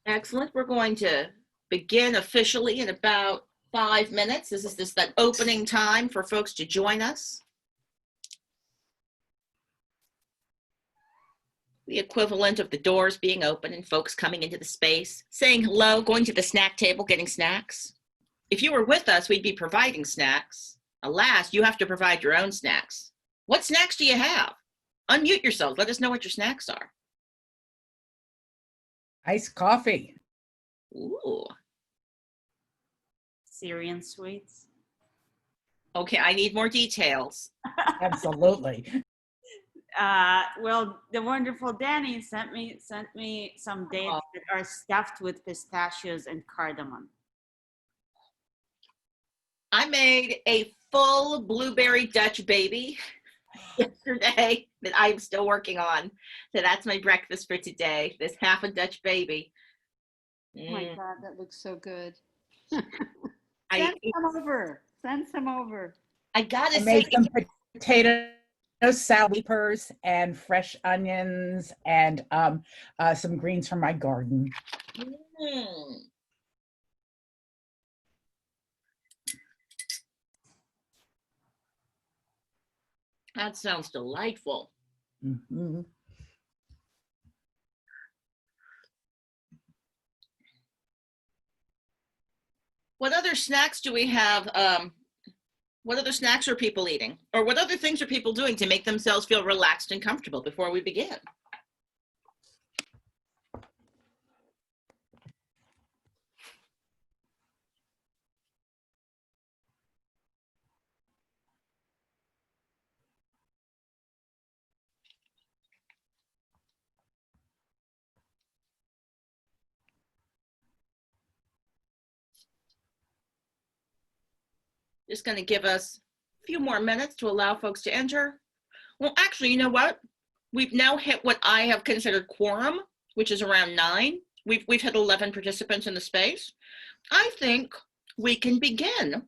Excellent. We're going to begin officially in about 5 minutes. This is that opening time for folks to join us. The equivalent of the doors being open and folks coming into the space, saying hello, going to the snack table, getting snacks. If you were with us, we'd be providing snacks. Alas, you have to provide your own snacks. What snacks do you have? Unmute yourselves. Let us know what your snacks are. Iced coffee. Ooh. Syrian sweets. Okay, I need more details. Absolutely. Well, the wonderful Dani sent me some dates that are stuffed with pistachios and cardamom. I made a full blueberry Dutch baby yesterday that I'm still working on. So that's my breakfast for today, this half a Dutch baby. Oh my God, that looks so good. Send some over. I gotta I say, made some potato salad peppers and fresh onions and some greens from my garden. That sounds delightful. Mm-hmm. What other snacks do we have? What other snacks are people eating? Or what other things are people doing to make themselves feel relaxed and comfortable before we begin? Just going to give us a few more minutes to allow folks to enter. Well, actually, you know what? We've now hit what I have considered quorum, which is around 9. We've had 11 participants in the space. I think we can begin.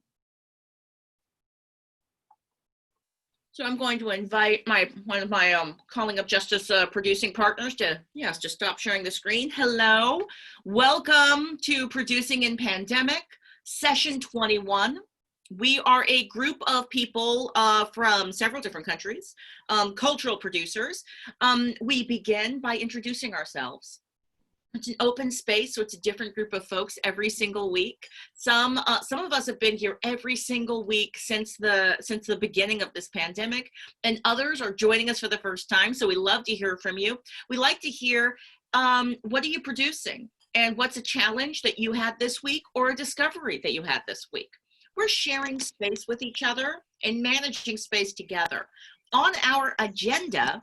So I'm going to invite one of my calling up justice producing partners to stop sharing the screen. Hello, welcome to Producing in Pandemic, session 21. We are a group of people from several different countries, cultural producers. We begin by introducing ourselves. It's an open space, so it's a different group of folks every single week. Some of us have been here every single week since the beginning of this pandemic, and others are joining us for the first time. So we love to hear from you. We like to hear what are you producing, and what's a challenge that you had this week or a discovery that you had this week. We're sharing space with each other and managing space together. On our agenda,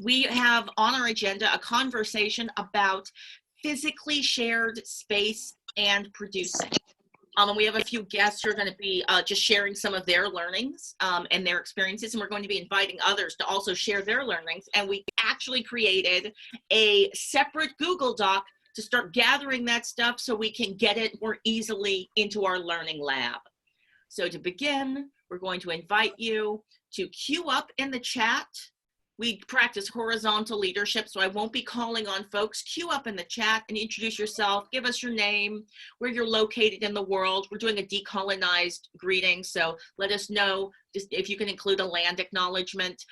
we have a conversation about physically shared space and producing. And we have a few guests who are going to be just sharing some of their learnings and their experiences, and we're going to be inviting others to also share their learnings. And we actually created a separate Google Doc to start gathering that stuff so we can get it more easily into our learning lab. So to begin, we're going to invite you to queue up in the chat. We practice horizontal leadership, so I won't be calling on folks. Queue up in the chat and introduce yourself. Give us your name, where you're located in the world. We're doing a decolonized greeting, so let us know just if you can include a land acknowledgement.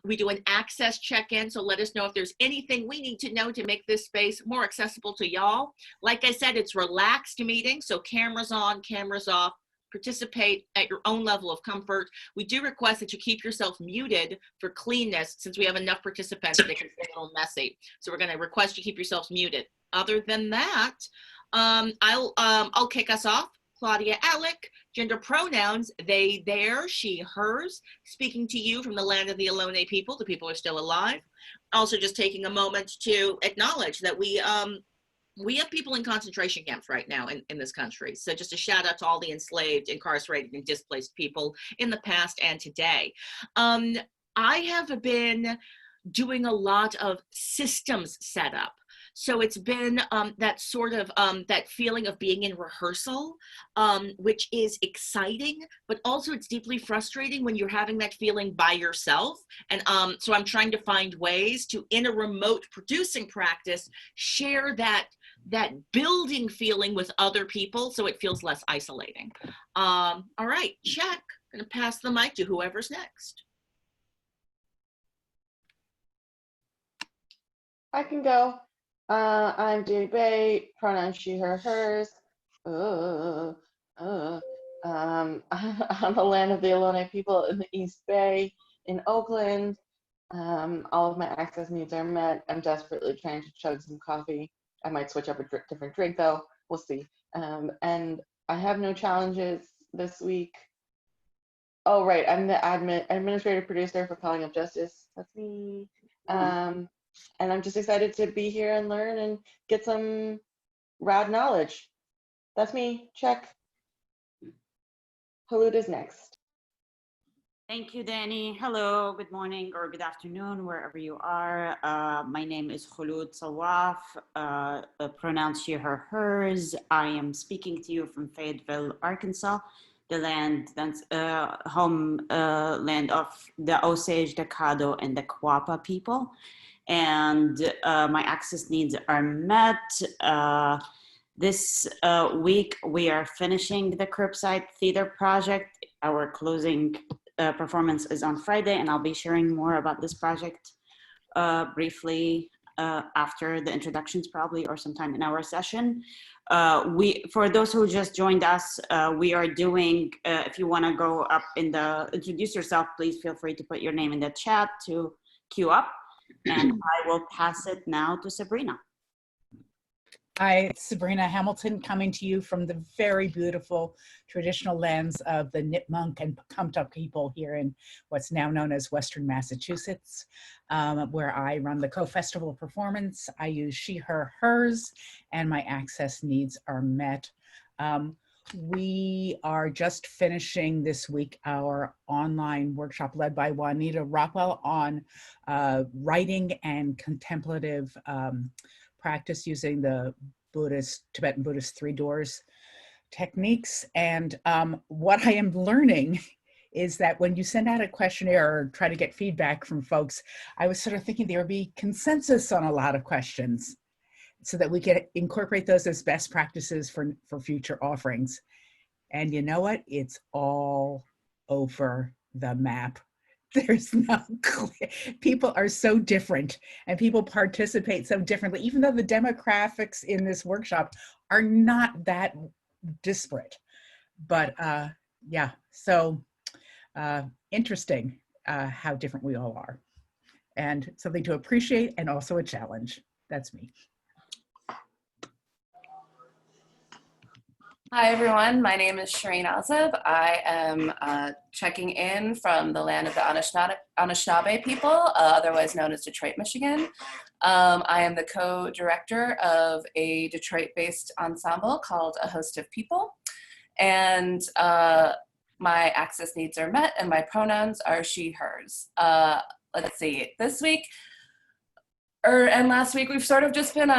We do an access check-in, so let us know if there's anything we need to know to make this space more accessible to y'all. Like I said, it's relaxed meeting, so cameras on, cameras off. Participate at your own level of comfort. We do request that you keep yourself muted for cleanness, since we have enough participants that it can get a little messy. So we're going to request you keep yourselves muted. Other than that, I'll kick us off. Claudia, Alick, gender pronouns, they, their, she, hers, speaking to you from the land of the Ohlone people. The people are still alive. Also just taking a moment to acknowledge that we have people in concentration camps right now in this country. So just a shout out to all the enslaved, incarcerated, and displaced people in the past and today. I have been doing a lot of systems setup. So it's been that sort of that feeling of being in rehearsal, which is exciting, but also it's deeply frustrating when you're having that feeling by yourself. And so I'm trying to find ways to, in a remote producing practice, share that building feeling with other people so it feels less isolating. All right, check. I'm gonna pass the mic to whoever's next. I can go. I'm Dani Bay, pronoun she, her, hers. I'm the land of the Ohlone people in the East Bay in Oakland. All of my access needs are met. I'm desperately trying to chug some coffee. I might switch up a different drink though. We'll see. And I have no challenges this week. Oh, right. I'm the administrative producer for Calling Up Justice. That's me. And I'm just excited to be here and learn and get some rad knowledge. That's me. Check. Kholoud is next. Thank you, Dani. Hello, good morning or good afternoon, wherever you are. My name is Kholoud Sawaf, pronouns she, her, hers. I am speaking to you from Fayetteville, Arkansas, the homeland of the Osage, the Caddo, and the Quapaw people. And my access needs are met. This week, we are finishing the Curbside Theater project. Our closing performance is on Friday, and I'll be sharing more about this project briefly after the introductions, probably, or sometime in our session. For those who just joined us, we are doing, if you want to go up in introduce yourself, please feel free to put your name in the chat to queue up. And I will pass it now to Sabinna. Hi, it's Sabinna Hamilton coming to you from the very beautiful traditional lands of the Nipmuc and Pecumtuck people here in what's now known as Western Massachusetts, where I run the co-festival performance. I use she, her, hers, and my access needs are met. We are just finishing this week our online workshop led by Juanita Rockwell on writing and contemplative practice using the Tibetan Buddhist 3 doors techniques. And what I am learning is that when you send out a questionnaire or try to get feedback from folks, I was sort of thinking there would be consensus on a lot of questions, so that we can incorporate those as best practices for future offerings. And you know what? It's all over the map. There's no clear. People are so different and people participate so differently, even though the demographics in this workshop are not that disparate. But yeah, so interesting how different we all are, and something to appreciate and also a challenge. That's me. Hi everyone, my name is Shireen Azib. I am checking in from the land of the Anishinaabe people, otherwise known as Detroit, Michigan. I am the co-director of a Detroit-based ensemble called A Host of People. And my access needs are met and my pronouns are she, hers. Let's see, this week, and last week, we've sort of just been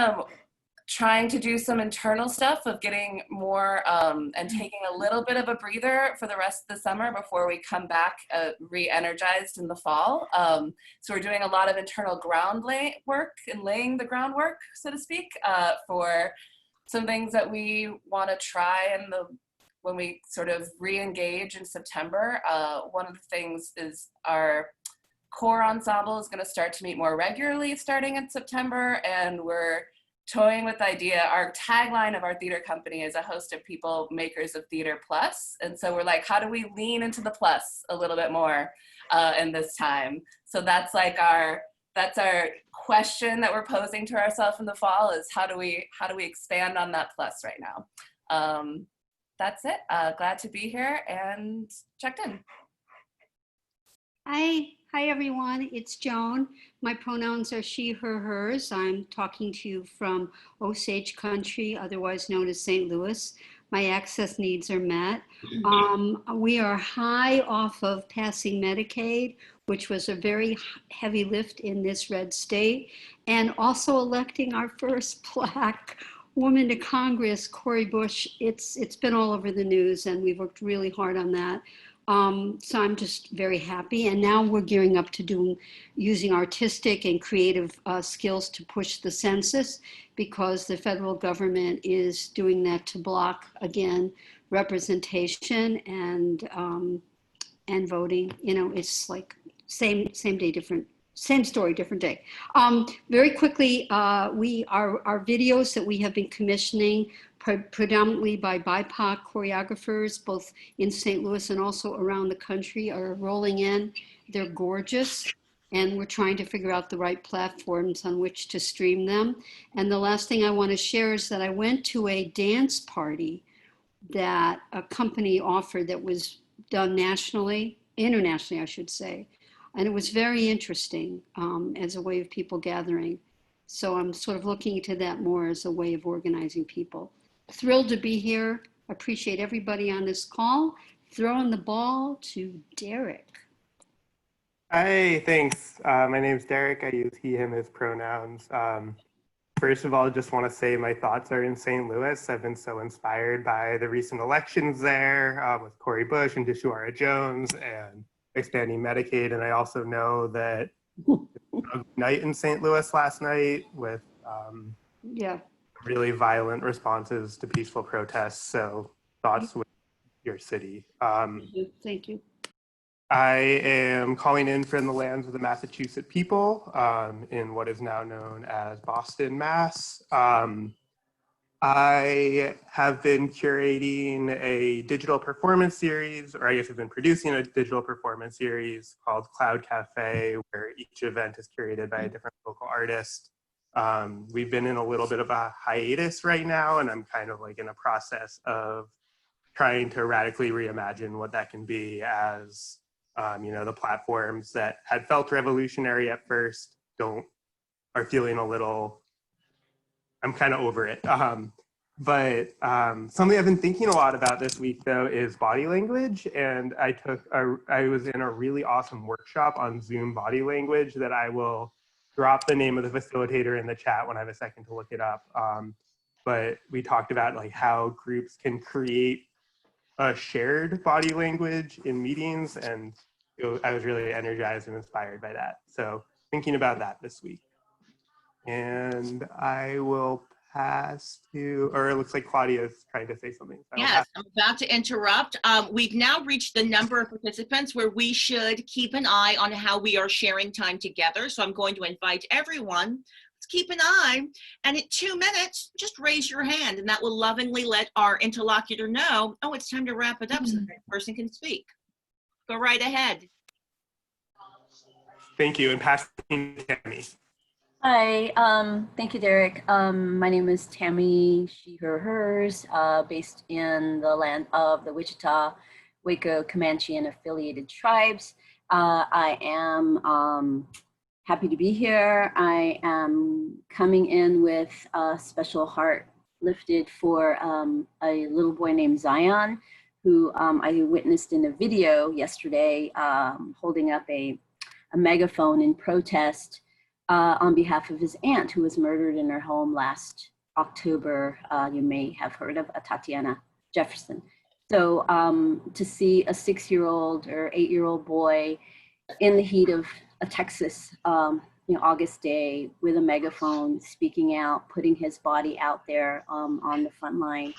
trying to do some internal stuff of getting more and taking a little bit of a breather for the rest of the summer before we come back re-energized in the fall. So we're doing a lot of internal ground work and laying the groundwork, so to speak, for some things that we want to try when we sort of re-engage in September. One of the things is our core ensemble is going to start to meet more regularly starting in September, and we're toying with the idea. Our tagline of our theater company is A Host of People, Makers of Theater Plus. And so we're like, how do we lean into the plus a little bit more in this time? So that's like that's our question that we're posing to ourselves in the fall, is how do we expand on that plus right now? That's it. Glad to be here and checked in. Hi everyone, it's Joan. My pronouns are she, her, hers. I'm talking to you from Osage country, otherwise known as St. Louis. My access needs are met. We are high off of passing Medicaid, which was a very heavy lift in this red state, and also electing our first Black woman to Congress, Cori Bush. It's been all over the news, and we've worked really hard on that. So I'm just very happy. And now we're gearing up to using artistic and creative skills to push the census, because the federal government is doing that to block, again, representation and voting. You know, it's like same day, same story, different day. Very quickly, our videos that we have been commissioning predominantly by BIPOC choreographers, both in St. Louis and also around the country, are rolling in. They're gorgeous, and we're trying to figure out the right platforms on which to stream them. And the last thing I want to share is that I went to a dance party that a company offered that was done internationally, I should say. And it was very interesting as a way of people gathering. So I'm sort of looking into that more as a way of organizing people. Thrilled to be here. Appreciate everybody on this call. Throwing the ball to Derek. Hi, thanks. My name's Derek. I use he, him, his pronouns. First of all, I just want to say my thoughts are in St. Louis. I've been so inspired by the recent elections there with Cori Bush and Deshuara Jones and expanding Medicaid. And I also know that a night in St. Louis last night with really violent responses to peaceful protests. So thoughts with your city. Thank you. I am calling in from the lands of the Massachusetts people in what is now known as Boston, Mass. I have been curating a digital performance series, or I guess I've been producing a digital performance series called Cloud Cafe, where each event is curated by a different local artist. We've been in a little bit of a hiatus right now, and I'm kind of like in a process of trying to radically reimagine what that can be as you know, the platforms that had felt revolutionary at first are feeling a little, I'm kind of over it. But something I've been thinking a lot about this week though is body language. And I was in a really awesome workshop on Zoom body language that I will drop the name of the facilitator in the chat when I have a second to look it up. But we talked about like how groups can create a shared body language in meetings, and I was really energized and inspired by that. So thinking about that this week. And I will pass to, or it looks like Claudia is trying to say something. So yes, I'm about to interrupt. We've now reached the number of participants where we should keep an eye on how we are sharing time together. So I'm going to invite everyone. Let's keep an eye, and in 2 minutes, just raise your hand, and that will lovingly let our interlocutor know, oh, it's time to wrap it up so the next person can speak. Go right ahead. Thank you, and passing to Tammy. Hi, thank you, Derek. My name is Tammy, she, her, hers, based in the land of the Wichita, Waco, Comanche, and affiliated tribes. I am happy to be here. I am coming in with a special heart lifted for a little boy named Zion, who I witnessed in a video yesterday holding up a megaphone in protest on behalf of his aunt, who was murdered in her home last October. You may have heard of Tatiana Jefferson. So to see a 6-year-old or 8-year-old boy in the heat of a Texas August day with a megaphone, speaking out, putting his body out there on the front line,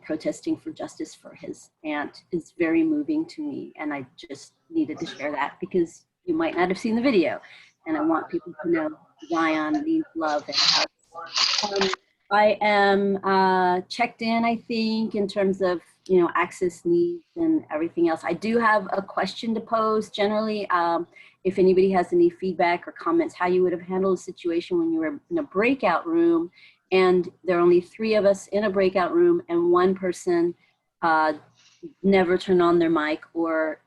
protesting for justice for his aunt is very moving to me. And I just needed to share that because you might not have seen the video. And I want people to know Zion needs love and help. I am checked in, I think, in terms of access needs and everything else. I do have a question to pose generally. If anybody has any feedback or comments, how you would have handled a situation when you were in a breakout room and there are only 3 of us in a breakout room and one person never turned on their mic or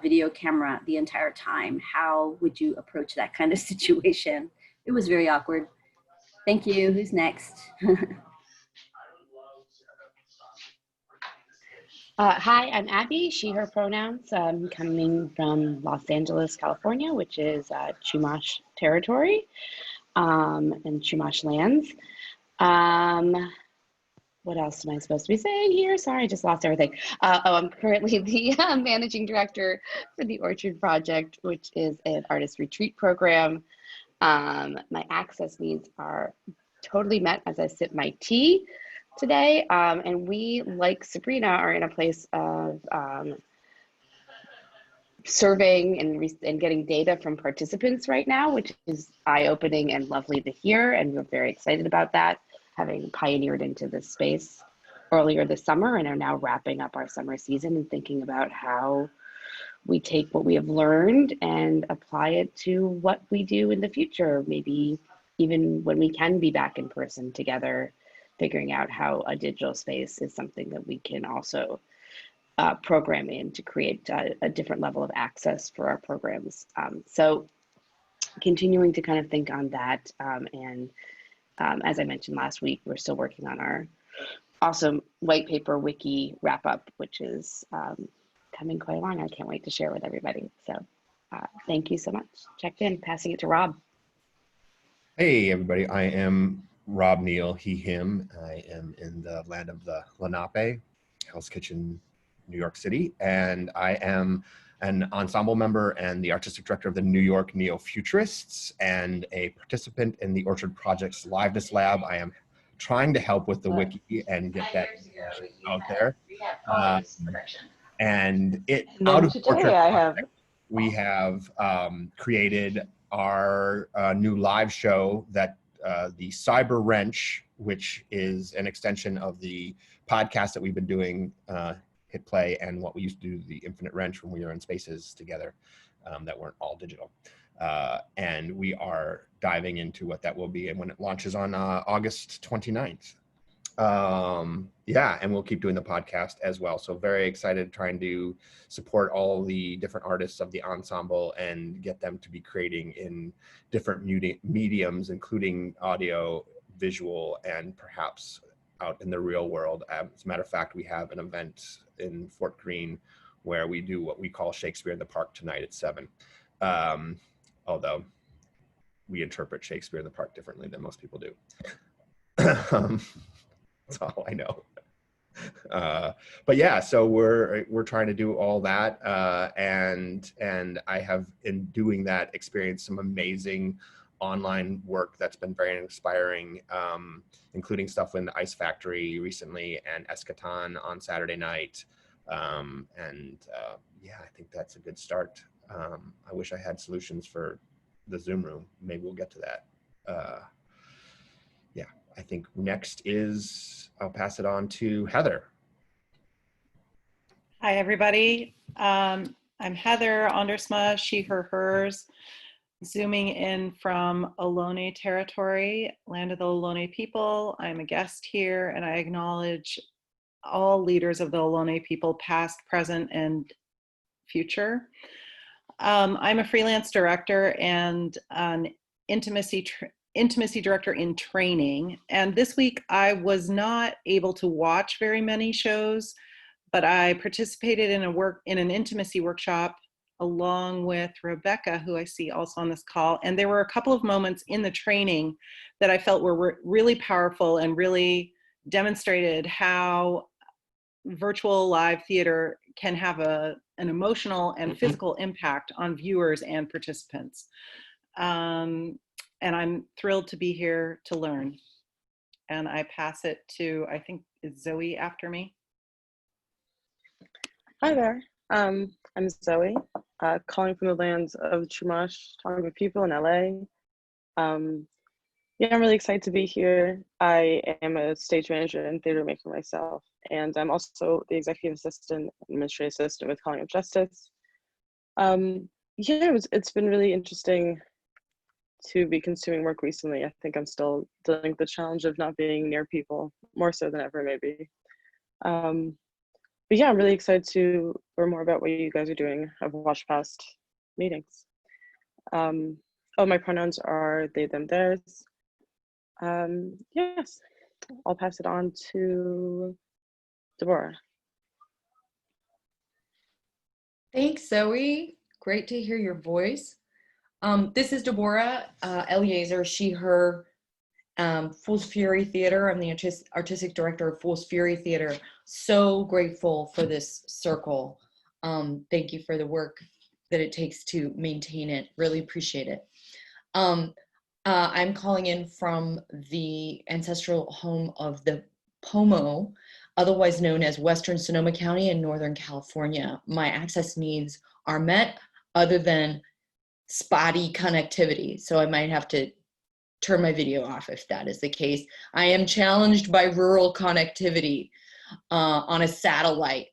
video camera the entire time. How would you approach that kind of situation? It was very awkward. Thank you. Who's next? Hi, I'm Abby, she, her pronouns. I'm coming from Los Angeles, California, which is Chumash territory and Chumash lands. What else am I supposed to be saying here? Sorry, I just lost everything. I'm currently the managing director for the Orchard Project, which is an artist retreat program. My access needs are totally met as I sip my tea today. And we, like Sabrina, are in a place of surveying and getting data from participants right now, which is eye-opening and lovely to hear. And we're very excited about that, having pioneered into this space earlier this summer and are now wrapping up our summer season and thinking about how we take what we have learned and apply it to what we do in the future, maybe even when we can be back in person together, figuring out how a digital space is something that we can also program in to create a different level of access for our programs. So continuing to kind of think on that. As I mentioned last week, we're still working on our awesome white paper wiki wrap up, which is coming quite along. I can't wait to share with everybody. So thank you so much. Checked in, passing it to Rob. Hey everybody, I am Rob Neal, he, him. I am in the land of the Lenape, Hell's Kitchen, New York City, and I am an ensemble member and the artistic director of the New York Neo-Futurists and a participant in the Orchard Project's Liveness Lab. I am trying to help with the wiki and get that out there. And out of Orchard Project, we have created our new live show that the Cyber Wrench, which is an extension of the podcast that we've been doing, Hit Play, and what we used to do, the Infinite Wrench, when we were in spaces together that weren't all digital. And we are diving into what that will be and when it launches on August 29th. Yeah, and we'll keep doing the podcast as well. So very excited trying to support all the different artists of the ensemble and get them to be creating in different mediums, including audio, visual, and perhaps out in the real world. As a matter of fact, we have an event in Fort Greene where we do what we call Shakespeare in the Park tonight at 7. Although we interpret Shakespeare in the Park differently than most people do. That's all I know. But yeah, so we're trying to do all that, and I have, in doing that, experienced some amazing online work that's been very inspiring, including stuff in the Ice Factory recently and Eschaton on Saturday night. Yeah, I think that's a good start. I wish I had solutions for the Zoom room. Maybe we'll get to that. Yeah, I think next is, I'll pass it on to Heather. Hi, everybody. I'm Heather Ondersma, she, her, hers, zooming in from Ohlone territory, land of the Ohlone people. I'm a guest here, and I acknowledge all leaders of the Ohlone people, past, present, and future. I'm a freelance director and an intimacy director in training. And this week I was not able to watch very many shows, but I participated in an intimacy workshop along with Rebecca, who I see also on this call. And there were a couple of moments in the training that I felt were really powerful and really demonstrated how virtual live theater can have an emotional and physical impact on viewers and participants. And I'm thrilled to be here to learn. And I pass it to, I think, is Zoe after me? Hi there, I'm Zoe, calling from the lands of Chumash Tonga people in LA. Yeah, I'm really excited to be here. I am a stage manager and theater maker myself, and I'm also the executive assistant, administrative assistant with Calling of Justice. Yeah, it's been really interesting to be consuming work recently. I think I'm still dealing with the challenge of not being near people, more so than ever maybe. But yeah, I'm really excited to learn more about what you guys are doing. I've watched past meetings. Oh, my pronouns are they, them, theirs. Yes, I'll pass it on to Deborah. Thanks, Zoe. Great to hear your voice. This is Deborah Eliezer, she, her, Fool's Fury Theater. I'm the artistic director of Fool's Fury Theater. So grateful for this circle. Thank you for the work that it takes to maintain it. Really appreciate it. I'm calling in from the ancestral home of the Pomo, otherwise known as Western Sonoma County in Northern California. My access needs are met other than spotty connectivity, so I might have to turn my video off if that is the case. I am challenged by rural connectivity on a satellite,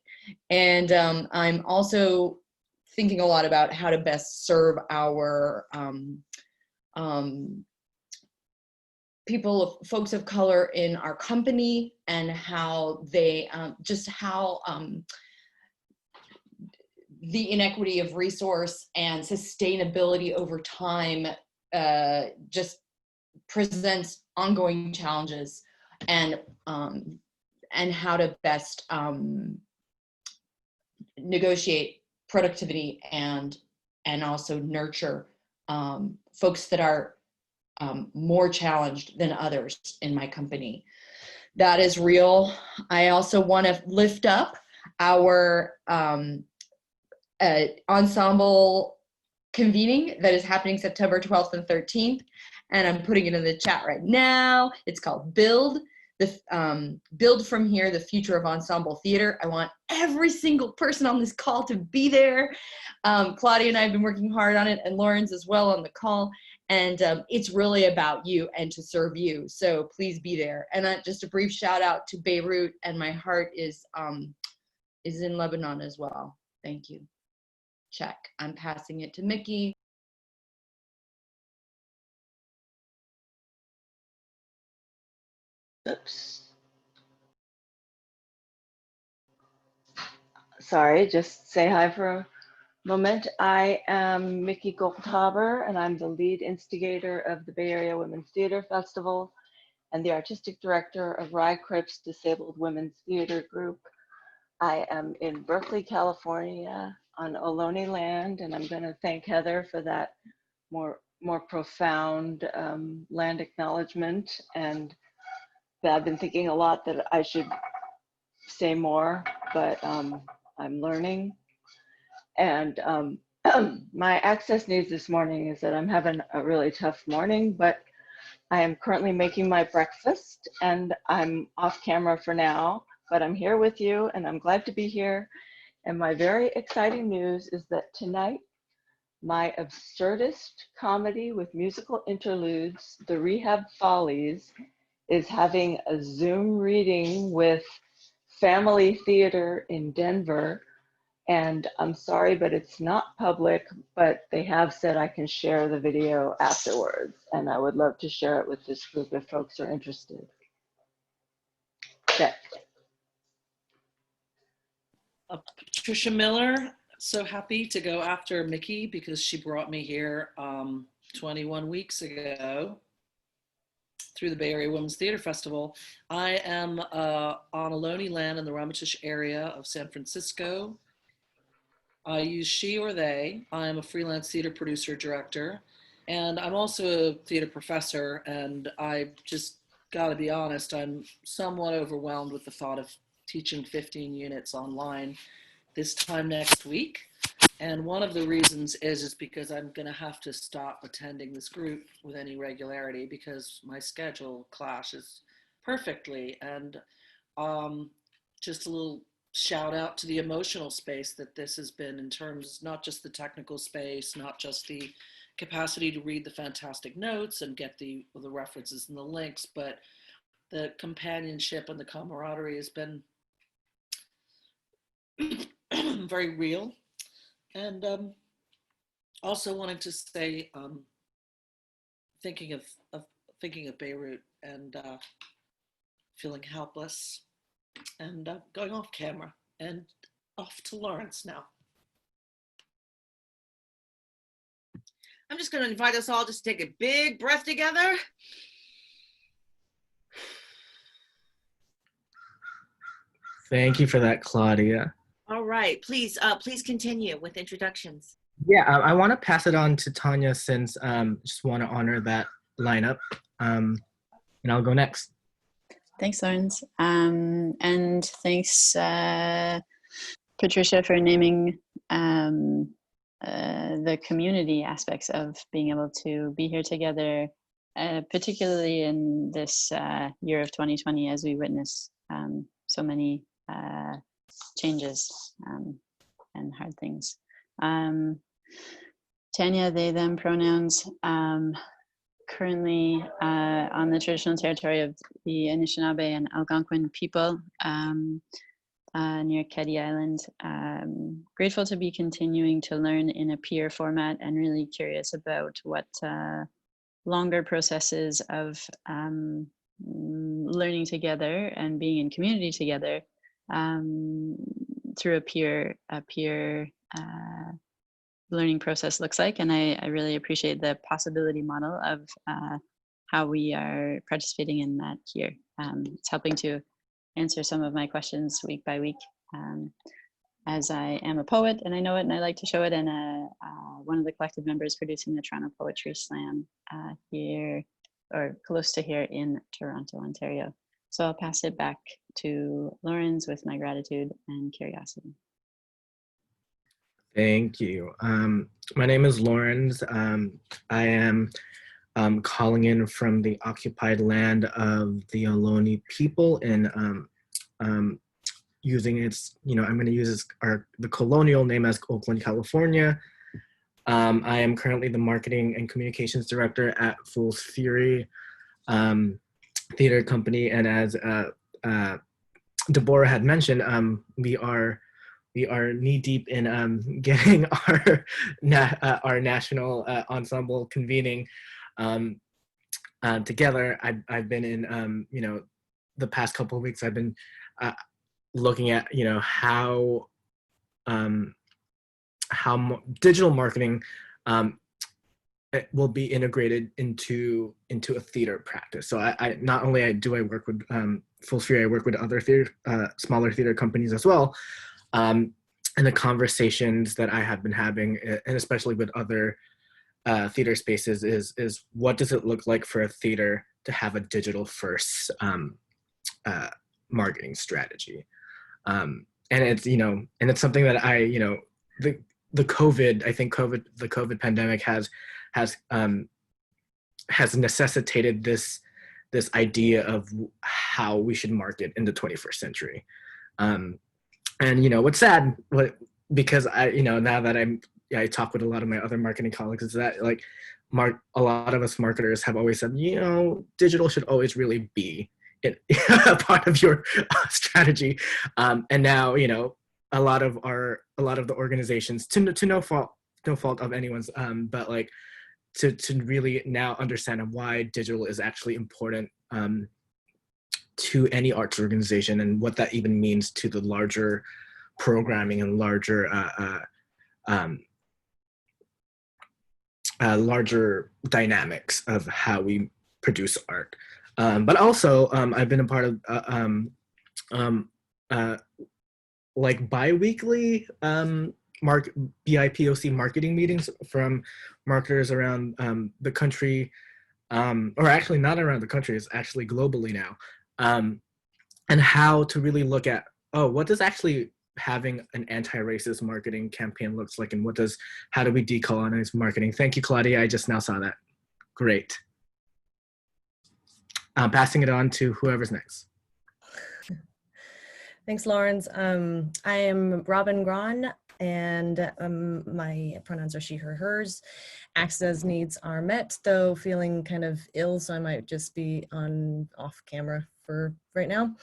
and I'm also thinking a lot about how to best serve our folks of color in our company, and how they the inequity of resource and sustainability over time just presents ongoing challenges, and how to best negotiate productivity and also nurture folks that are more challenged than others in my company. That is real. I also want to lift up our ensemble convening that is happening September 12th and 13th. And I'm putting it in the chat right now. It's called Build from Here, the Future of Ensemble Theater. I want every single person on this call to be there. Claudia and I have been working hard on it, and Lauren's as well on the call. And it's really about you and to serve you. So please be there. And just a brief shout out to Beirut, and my heart is in Lebanon as well. Thank you. Check. I'm passing it to Mickey. Oops. Sorry, just say hi for a moment. I am Mickey Goldhaber, and I'm the lead instigator of the Bay Area Women's Theater Festival and the artistic director of Rye Cripps Disabled Women's Theater Group. I am in Berkeley, California on Ohlone land, and I'm going to thank Heather for that more profound land acknowledgement. And I've been thinking a lot that I should say more, but I'm learning. And my access needs this morning is that I'm having a really tough morning, but I am currently making my breakfast, and I'm off camera for now, but I'm here with you, and I'm glad to be here. And my very exciting news is that tonight, my absurdist comedy with musical interludes, The Rehab Follies, is having a Zoom reading with Family Theater in Denver. And I'm sorry, but it's not public, but they have said I can share the video afterwards. And I would love to share it with this group if folks are interested. Okay. Patricia Miller, so happy to go after Mickey because she brought me here 21 weeks ago through the Bay Area Women's Theater Festival. I am on Ohlone land in the Ramaytush area of San Francisco. I use she or they. I'm a freelance theater producer director, and I'm also a theater professor, and I just gotta be honest, I'm somewhat overwhelmed with the thought of teaching 15 units online this time next week. And one of the reasons is because I'm going to have to stop attending this group with any regularity because my schedule clashes perfectly. And just a little shout out to the emotional space that this has been in terms, not just the technical space, not just the capacity to read the fantastic notes and get the references and the links, but the companionship and the camaraderie has been very real. And also wanted to say, thinking of Beirut and feeling helpless, and going off camera and off to Lawrence now. I'm just going to invite us all just to take a big breath together. Thank you for that, Claudia. All right. right, please continue with introductions. Yeah, I want to pass it on to Tanya since just want to honor that lineup. And I'll go next. Thanks, Lawrence. And thanks, Patricia, for naming the community aspects of being able to be here together, particularly in this year of 2020 as we witness so many changes and hard things. Tanya, they, them pronouns. Currently on the traditional territory of the Anishinaabe and Algonquin people near Keddy Island. Grateful to be continuing to learn in a peer format and really curious about what longer processes of learning together and being in community together through a peer learning process looks like. And I really appreciate the possibility model of how we are participating in that here. It's helping to answer some of my questions week by week. As I am a poet and I know it and I like to show it, and one of the collective members producing the Toronto Poetry Slam here, or close to here in Toronto, Ontario. So I'll pass it back to Lawrence with my gratitude and curiosity. Thank you. My name is Lawrence. I am calling in from the occupied land of the Ohlone people and using its, I'm going to use the colonial name as Oakland, California. I am currently the marketing and communications director at Fool's Fury Theater Company, and as Deborah had mentioned, we are knee deep in getting our national ensemble convening together. I've been in the past couple of weeks. I've been looking at how digital marketing it will be integrated into a theater practice. So I not only do I work with Full Fury, I work with other theater, smaller theater companies as well. And the conversations that I have been having, and especially with other theater spaces, is what does it look like for a theater to have a digital first marketing strategy? And it's and it's something that the COVID pandemic has necessitated this idea of how we should market in the 21st century. And what's sad, because now that I talk with a lot of my other marketing colleagues, is that a lot of us marketers have always said, digital should always really be a part of your strategy. And now, a lot of the organizations, to no fault of anyone's, but to really now understand why digital is actually important to any arts organization, and what that even means to the larger programming and larger larger dynamics of how we produce art. But also, I've been a part of bi-weekly BIPOC marketing meetings from marketers around the country, or actually not around the country, it's actually globally now, and how to really look at, what does actually having an anti-racist marketing campaign looks like, and how do we decolonize marketing? Thank you, Claudia. I just now saw that. Great. Passing it on to whoever's next. Thanks, Lawrence. I am Robin Gron, and my pronouns are she, her, hers. Access needs are met, though feeling kind of ill, so I might just be off camera for right now.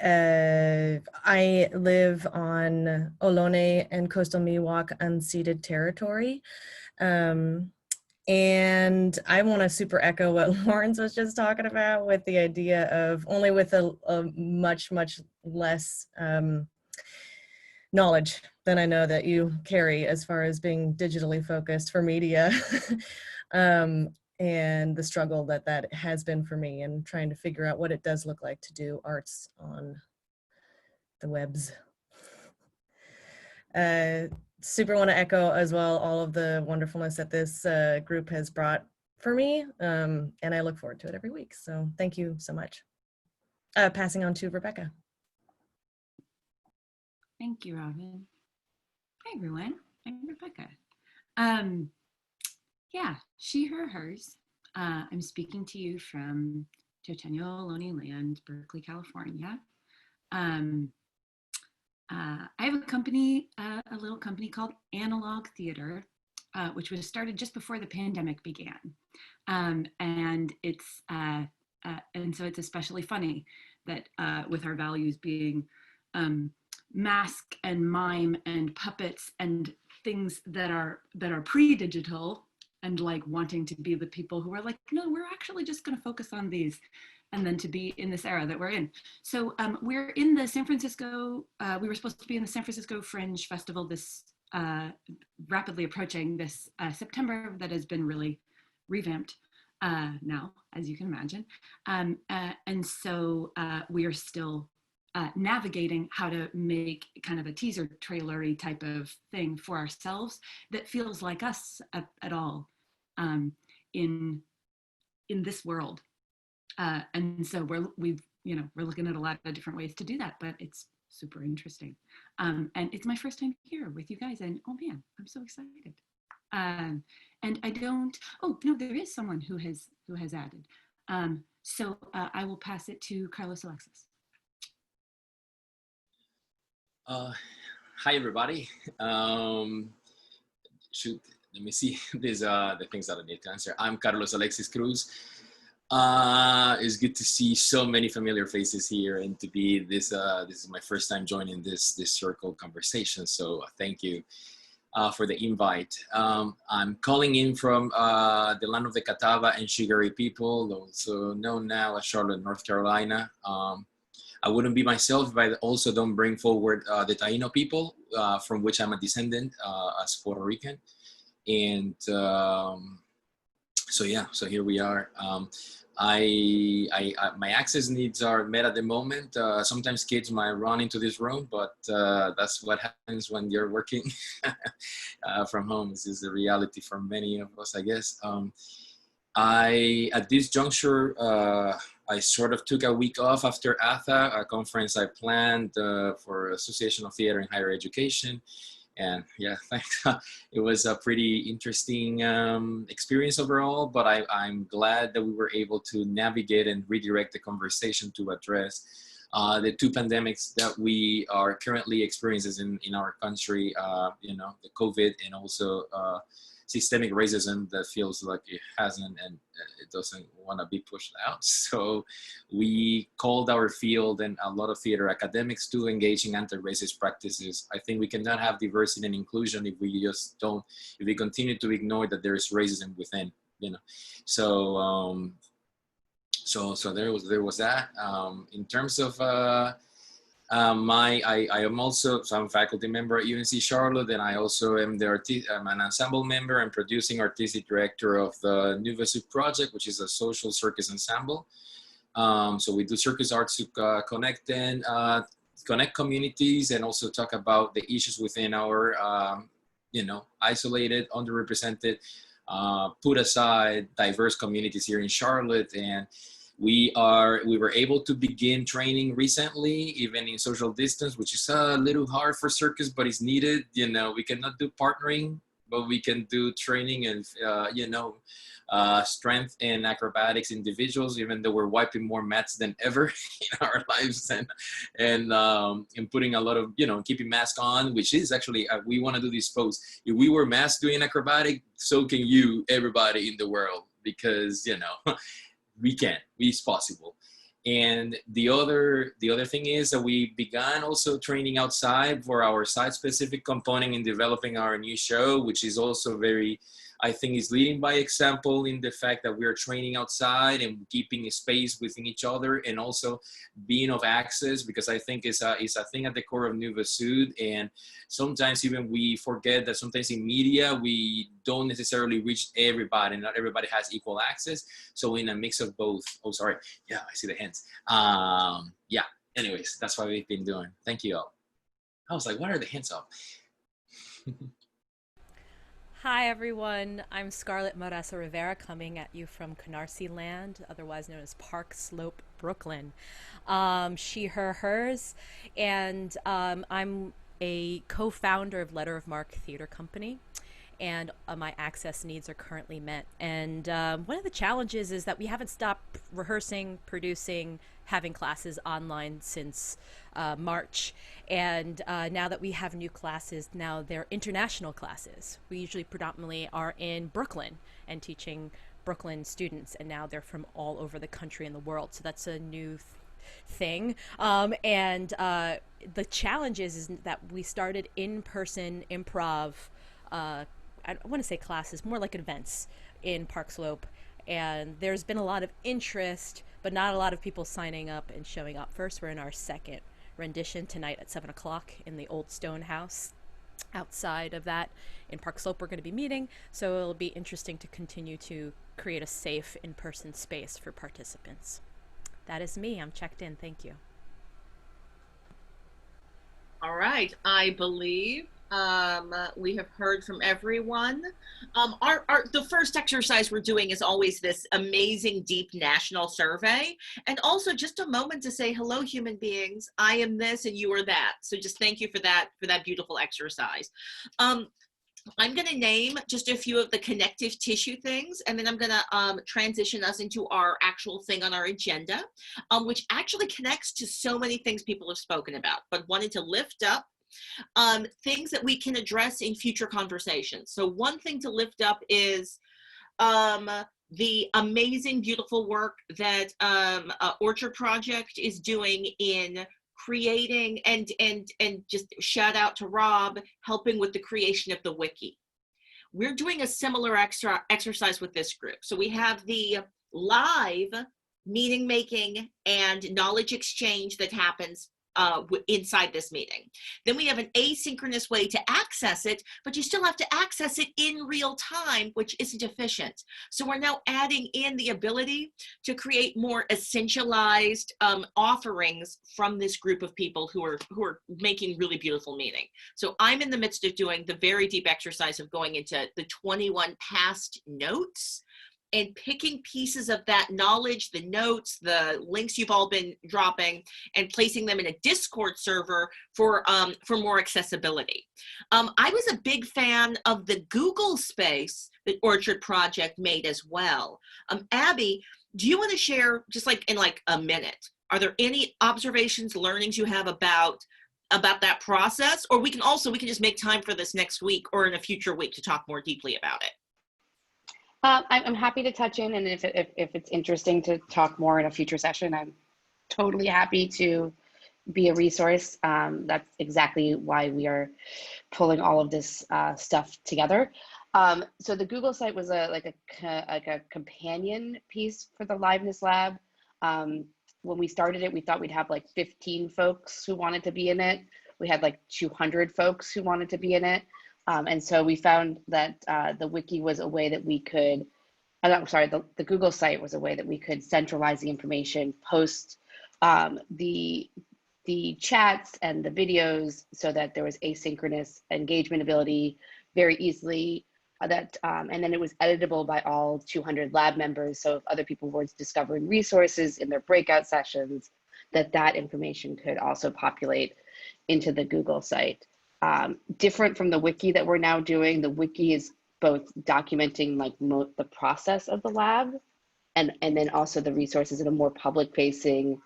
I live on Ohlone and Coastal Miwok unceded territory. And I want to super echo what Lawrence was just talking about, with the idea of only with a much, much less knowledge than I know that you carry as far as being digitally focused for media. And the struggle that has been for me, and trying to figure out what it does look like to do arts on the webs. Super want to echo as well all of the wonderfulness that this group has brought for me, and I look forward to it every week. So thank you so much. Passing on to Rebecca. Thank you, Robin. Hi, everyone. I'm Rebecca. Yeah, she, her, hers. I'm speaking to you from Totenyo Ohlone Land, Berkeley, California. I have a company, a little company called Analog Theater, which was started just before the pandemic began. And it's and so it's especially funny that with our values being mask and mime and puppets and things that are pre-digital, and like wanting to be the people who are like, no, we're actually just going to focus on these, and then to be in this era that we're in. So we're in the San Francisco, we were supposed to be in the San Francisco Fringe Festival this rapidly approaching this September, that has been really revamped now, as you can imagine. And so we are still navigating how to make kind of a teaser trailery type of thing for ourselves that feels like us at all in this world. And so we're looking at a lot of different ways to do that, but it's super interesting. And it's my first time here with you guys, and oh man, I'm so excited. And I don't, oh no, there is someone who has added. So I will pass it to Carlos Alexis. Hi everybody. Let me see. These are the things that I need to answer. I'm Carlos Alexis Cruz. It's good to see so many familiar faces here, and to be this is my first time joining this circle conversation. So thank you for the invite. I'm calling in from the land of the Catawba and Shigari people, also known now as Charlotte, North Carolina. I wouldn't be myself if I also don't bring forward the Taino people, from which I'm a descendant as Puerto Rican. And so yeah, so here we are. My access needs are met at the moment. Sometimes kids might run into this room, but that's what happens when you're working from home. This is the reality for many of us, I guess. At this juncture, I sort of took a week off after ATHA, a conference I planned for Association of Theater and Higher Education. And yeah, thanks. It was a pretty interesting experience overall, but I'm glad that we were able to navigate and redirect the conversation to address the two pandemics that we are currently experiencing in our country, the COVID and also systemic racism that feels like it hasn't and it doesn't want to be pushed out. So we called our field and a lot of theater academics to engage in anti-racist practices. I think we cannot have diversity and inclusion if we just don't, if we continue to ignore that there is racism within, So there was that. In terms of I am also some faculty member at UNC Charlotte, and I also am I'm an ensemble member and producing artistic director of the Nuva Soup Project, which is a social circus ensemble. So we do circus arts to connect communities and also talk about the issues within our, isolated, underrepresented, put aside diverse communities here in Charlotte. And we were able to begin training recently, even in social distance, which is a little hard for circus, but it's needed. We cannot do partnering, but we can do training and, strength and acrobatics individuals, even though we're wiping more mats than ever in our lives and putting a lot of, keeping masks on, which is actually, we want to do this pose. If we were masked doing acrobatic, so can you, everybody in the world, because, it's possible. And the other thing is that we began also training outside for our site-specific component in developing our new show, which is also very, I think, is leading by example in the fact that we're training outside and keeping a space within each other, and also being of access, because I think it's a thing at the core of Nuva Sud. And sometimes even we forget that sometimes in media, we don't necessarily reach everybody. Not everybody has equal access. So in a mix of both, oh, sorry. Yeah, I see the hands. Yeah, anyways, that's what we've been doing. Thank you all. I was like, what are the hands up? Hi everyone, I'm Scarlett Marasa Rivera coming at you from Canarsie Land, otherwise known as Park Slope, Brooklyn. She, her, hers, and I'm a co-founder of Letter of Marque Theater Company, and my access needs are currently met. And one of the challenges is that we haven't stopped rehearsing, producing, having classes online since March. And now that we have new classes, now they're international classes. We usually predominantly are in Brooklyn and teaching Brooklyn students, and now they're from all over the country and the world. So that's a new thing. And the challenge is that we started in-person improv, I don't want to say classes, more like events in Park Slope. And there's been a lot of interest, but not a lot of people signing up and showing up. First, we're in our second rendition tonight at 7 o'clock in the old stone house. Outside of that, in Park Slope, we're going to be meeting, so it'll be interesting to continue to create a safe in-person space for participants. That is me. I'm checked in. Thank you. All right, I believe we have heard from everyone. The first exercise we're doing is always this amazing, deep national survey. And also just a moment to say, hello, human beings. I am this and you are that. So just thank you for that beautiful exercise. I'm going to name just a few of the connective tissue things, and then I'm going to transition us into our actual thing on our agenda, which actually connects to so many things people have spoken about, but wanted to lift up things that we can address in future conversations. So one thing to lift up is the amazing, beautiful work that Orchard Project is doing in creating and just shout out to Rob, helping with the creation of the wiki. We're doing a similar exercise with this group. So we have the live meeting making and knowledge exchange that happens inside this meeting. Then we have an asynchronous way to access it, but you still have to access it in real time, which isn't efficient. So we're now adding in the ability to create more essentialized offerings from this group of people who are making really beautiful meeting. So I'm in the midst of doing the very deep exercise of going into the 21 past notes and picking pieces of that knowledge, the notes, the links you've all been dropping, and placing them in a Discord server for more accessibility. I was a big fan of the Google space that Orchard Project made as well. Abby, do you want to share, just like in like a minute, are there any observations, learnings you have about that process? Or we can just make time for this next week or in a future week to talk more deeply about it. I'm happy to touch in, and if it's interesting to talk more in a future session, I'm totally happy to be a resource. That's exactly why we are pulling all of this stuff together. So the Google site was like a companion piece for the Liveness Lab. When we started it, we thought we'd have like 15 folks who wanted to be in it. We had like 200 folks who wanted to be in it. And so we found that the wiki was a way that we could, the Google site was a way that we could centralize the information, post the chats and the videos so that there was asynchronous engagement ability very easily, and then it was editable by all 200 lab members. So if other people were discovering resources in their breakout sessions, that information could also populate into the Google site. Different from the wiki that we're now doing, the wiki is both documenting like the process of the lab and then also the resources in a more public facing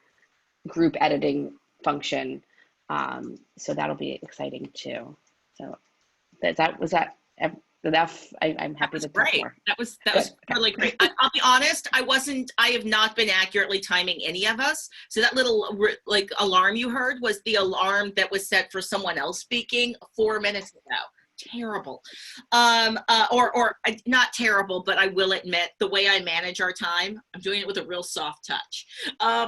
group editing function. So that'll be exciting too. So was that enough? I'm happy to talk more. That was really great. I'll be honest, I have not been accurately timing any of us. So that little like alarm you heard was the alarm that was set for someone else speaking 4 minutes ago. Terrible. Or not terrible, but I will admit the way I manage our time, I'm doing it with a real soft touch. I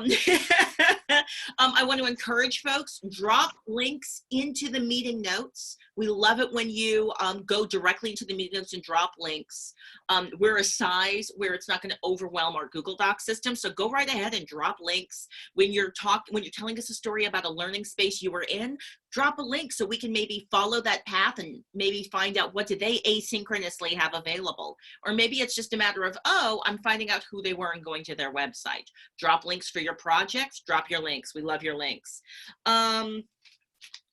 want to encourage folks, drop links into the meeting notes. We love it when you go directly into the meeting notes and drop links. We're a size where it's not going to overwhelm our Google Docs system. So go right ahead and drop links. When you're telling us a story about a learning space you were in, drop a link so we can maybe follow that path and maybe find out what do they asynchronously have available. Or maybe it's just a matter of, oh, I'm finding out who they were and going to their website. Drop links for your projects, drop your links. We love your links.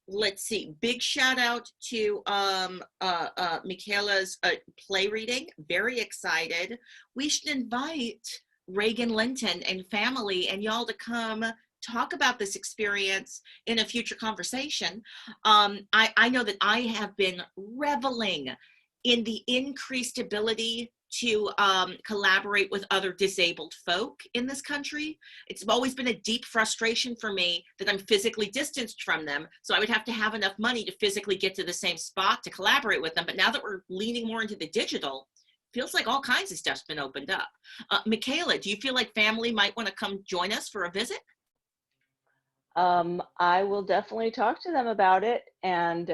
Let's see, big shout out to Michaela's play reading, very excited. We should invite Reagan Linton and family and y'all to come talk about this experience in a future conversation. I know that I have been reveling in the increased ability to collaborate with other disabled folk in this country. It's always been a deep frustration for me that I'm physically distanced from them, so I would have to have enough money to physically get to the same spot to collaborate with them. But now that we're leaning more into the digital, feels like all kinds of stuff's been opened up. Michaela, do you feel like family might want to come join us for a visit? I will definitely talk to them about it. And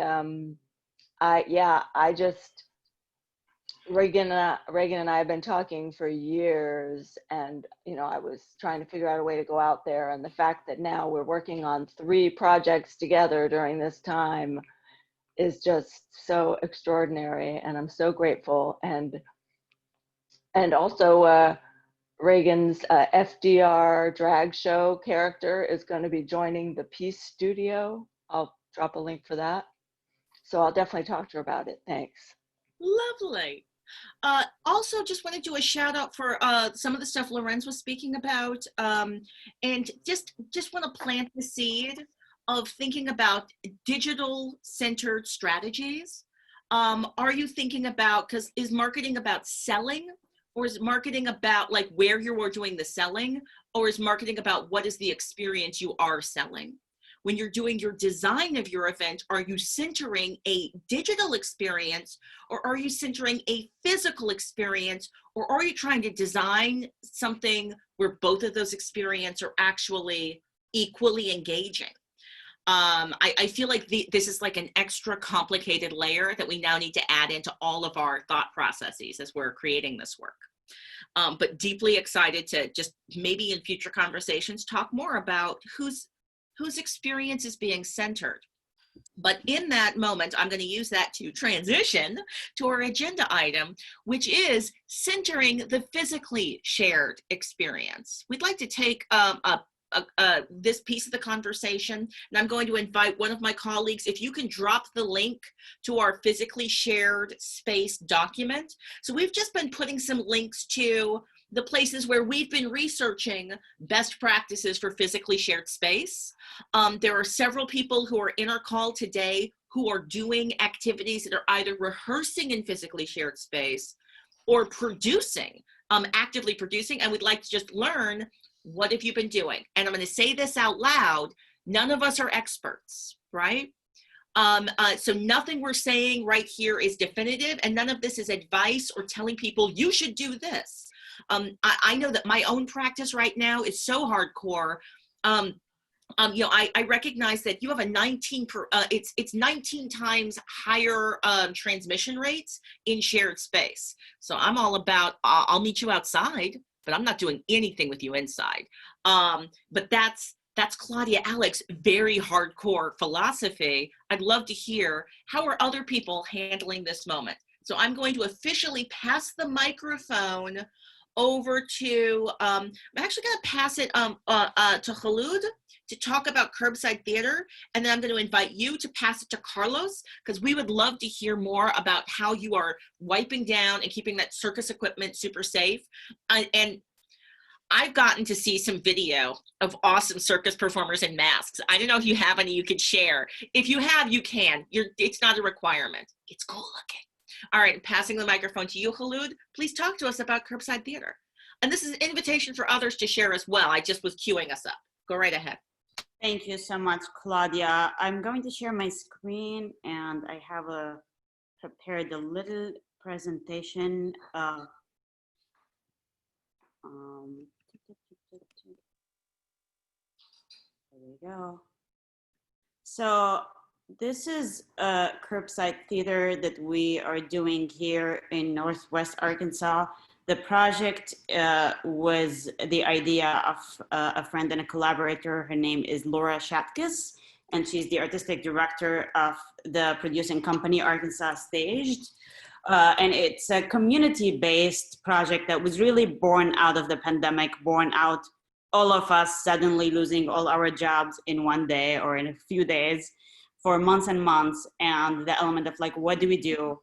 Reagan and I have been talking for years, and I was trying to figure out a way to go out there, and the fact that now we're working on 3 projects together during this time is just so extraordinary, and I'm so grateful. And also Reagan's FDR drag show character is going to be joining the Peace Studio. I'll drop a link for that, so I'll definitely talk to her about it. Thanks. Lovely. Also, just want to do a shout out for some of the stuff Lorenz was speaking about, and just want to plant the seed of thinking about digital centered strategies. Are you thinking about, because is marketing about selling, or is marketing about like where you're doing the selling, or is marketing about what is the experience you are selling? When you're doing your design of your event, are you centering a digital experience, or are you centering a physical experience, or are you trying to design something where both of those experiences are actually equally engaging? I feel like this is like an extra complicated layer that we now need to add into all of our thought processes as we're creating this work. But deeply excited to just maybe in future conversations talk more about whose experience is being centered. But in that moment, I'm going to use that to transition to our agenda item, which is centering the physically shared experience. We'd like to take this piece of the conversation, and I'm going to invite one of my colleagues, if you can drop the link to our physically shared space document. So we've just been putting some links to the places where we've been researching best practices for physically shared space. There are several people who are in our call today who are doing activities that are either rehearsing in physically shared space or producing, actively producing, and we'd like to just learn, what have you been doing? And I'm gonna say this out loud, none of us are experts, right? So nothing we're saying right here is definitive, and none of this is advice or telling people you should do this. I know that my own practice right now is so hardcore. I recognize that you have a 19 times higher transmission rates in shared space. So I'm all about, I'll meet you outside, but I'm not doing anything with you inside. But that's Claudia Alick's very hardcore philosophy. I'd love to hear, how are other people handling this moment? So I'm going to officially pass the microphone over to, I'm actually going to pass it to Kholoud to talk about curbside theater, and then I'm going to invite you to pass it to Carlos, because we would love to hear more about how you are wiping down and keeping that circus equipment super safe. And I've gotten to see some video of awesome circus performers in masks. I don't know if you have any you could share. If you have, you can. It's not a requirement. It's cool looking. All right, passing the microphone to you, Kholoud. Please talk to us about curbside theater. And this is an invitation for others to share as well. I just was queuing us up. Go right ahead. Thank you so much, Claudia. I'm going to share my screen, and I have prepared a little presentation. There we go. So This is a curbside theater that we are doing here in Northwest Arkansas. The project was the idea of a friend and a collaborator. Her name is Laura Shatkis, and she's the artistic director of the producing company Arkansas Staged. And it's a community-based project that was really born out of the pandemic, born out all of us suddenly losing all our jobs in one day or in a few days for months and months, and the element of like, what do we do?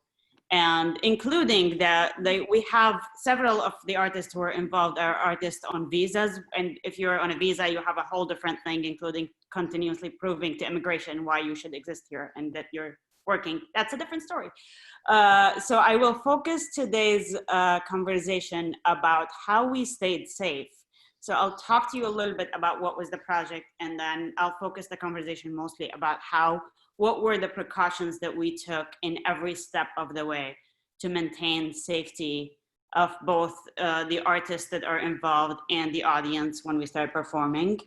And including that we have several of the artists who are involved are artists on visas. And if you're on a visa, you have a whole different thing, including continuously proving to immigration why you should exist here and that you're working. That's a different story. So I will focus today's conversation about how we stayed safe. So I'll talk to you a little bit about what was the project, and then I'll focus the conversation mostly about what were the precautions that we took in every step of the way to maintain safety of both the artists that are involved and the audience when we start performing.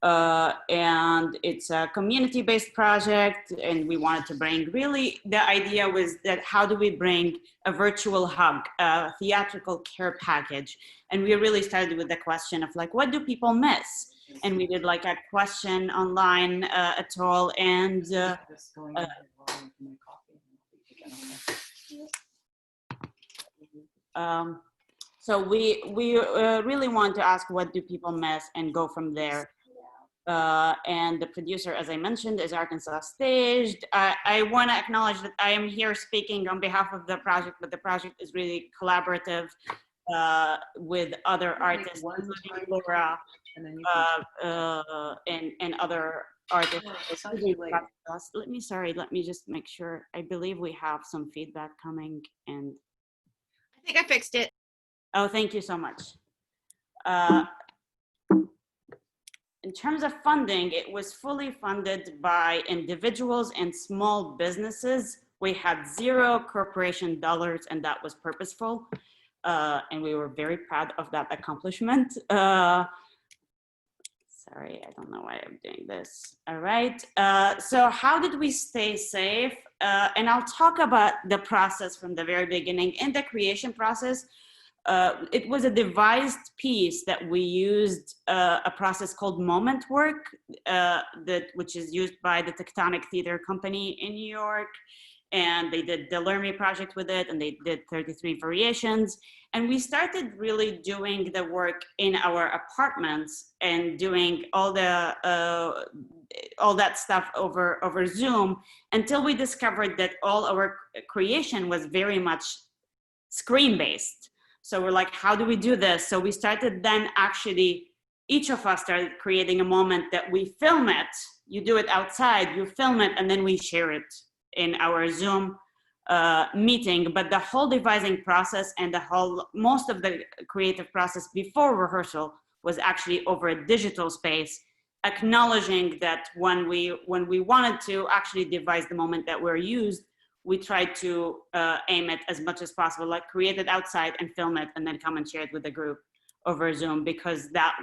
And it's a community-based project, and we wanted to bring, really the idea was that how do we bring a virtual hug, a theatrical care package? And we really started with the question of like, what do people miss? And we did like a question online at all, and so we really want to ask what do people miss and go from there. And the producer, as I mentioned, is Arkansas Staged. I want to acknowledge that I am here speaking on behalf of the project, but the project is really collaborative with other artists, including Laura and other artists. Let me just make sure. I believe we have some feedback coming, and I think I fixed it. Oh, thank you so much. In terms of funding, it was fully funded by individuals and small businesses. We had 0 corporation dollars, and that was purposeful. And we were very proud of that accomplishment. Sorry, I don't know why I'm doing this. All right, so how did we stay safe? And I'll talk about the process from the very beginning. In the creation process, it was a devised piece that we used a process called moment work, which is used by the Tectonic Theater Company in New York. And they did the Lermy project with it, and they did 33 variations. And we started really doing the work in our apartments and doing all the all that stuff over Zoom, until we discovered that all our creation was very much screen-based. So we're like, how do we do this? So we started then actually, each of us started creating a moment that we film it. You do it outside, you film it, and then we share it in our Zoom meeting. But the whole devising process and most of the creative process before rehearsal was actually over a digital space, acknowledging that when we wanted to actually devise the moment that we're used, we tried to aim it as much as possible, like create it outside and film it and then come and share it with the group over Zoom, because that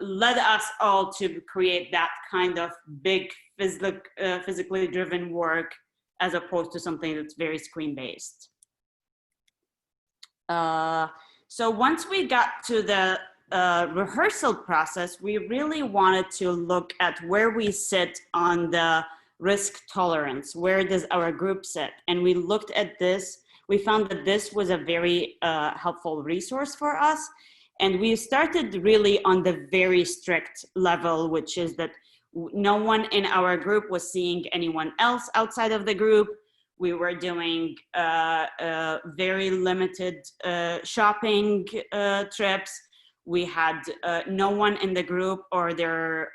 led us all to create that kind of big physically driven work, as opposed to something that's very screen-based. So once we got to the rehearsal process, we really wanted to look at where we sit on the risk tolerance. Where does our group sit? And we looked at this. We found that this was a very helpful resource for us. And we started really on the very strict level, which is that no one in our group was seeing anyone else outside of the group. We were doing very limited shopping trips. We had no one in the group or their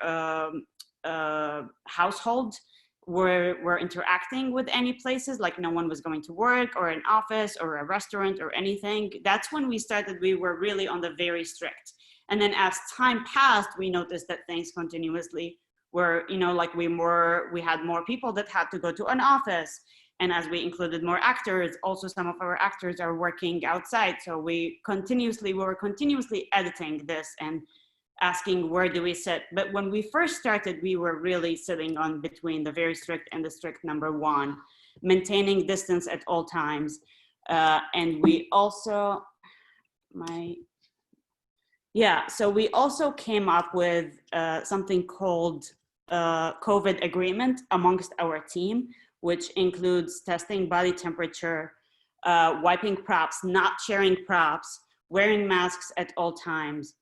household were interacting with any places, like no one was going to work or an office or a restaurant or anything. That's when we started, we were really on the very strict. And then as time passed, we noticed that things continuously were, like we had more people that had to go to an office. And as we included more actors, also some of our actors are working outside. So we were continuously editing this and asking where do we sit. But when we first started, we were really sitting on between the very strict and the strict number 1, maintaining distance at all times. And we also, so we also came up with something called COVID agreement amongst our team, which includes testing body temperature, wiping props, not sharing props, wearing masks at all times,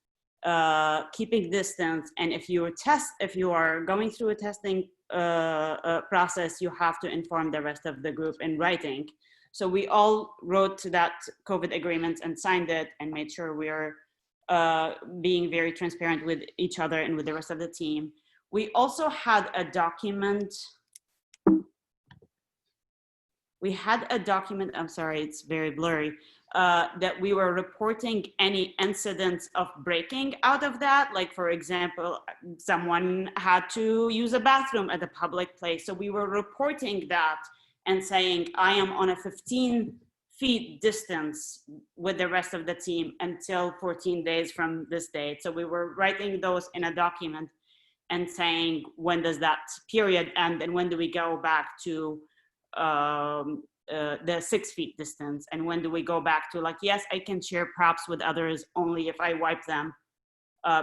keeping distance. And if you are going through a testing process, you have to inform the rest of the group in writing. So we all wrote to that COVID agreement and signed it and made sure we are being very transparent with each other and with the rest of the team. We also had a document. I'm sorry, it's very blurry, that we were reporting any incidents of breaking out of that. Like, for example, someone had to use a bathroom at a public place. So we were reporting that and saying, I am on a 15 feet distance with the rest of the team until 14 days from this date. So we were writing those in a document and saying, when does that period end and when do we go back to the 6 feet distance, and when do we go back to, like, yes, I can share props with others only if I wipe them,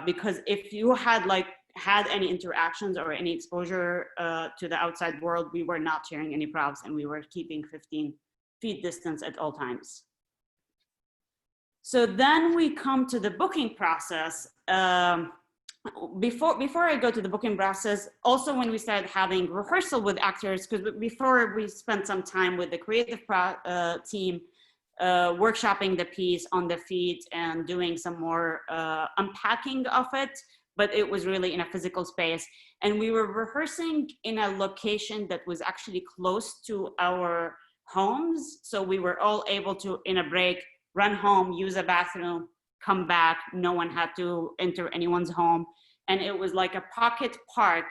because if you had any interactions or any exposure to the outside world, we were not sharing any props and we were keeping 15 feet distance at all times. So then we come to the booking process. Before I go to the booking process, also when we started having rehearsal with actors, because before we spent some time with the creative team, workshopping the piece on the feet and doing some more unpacking of it, but it was really in a physical space. And we were rehearsing in a location that was actually close to our homes. So we were all able to, in a break, run home, use a bathroom, come back. No one had to enter anyone's home. And it was like a pocket park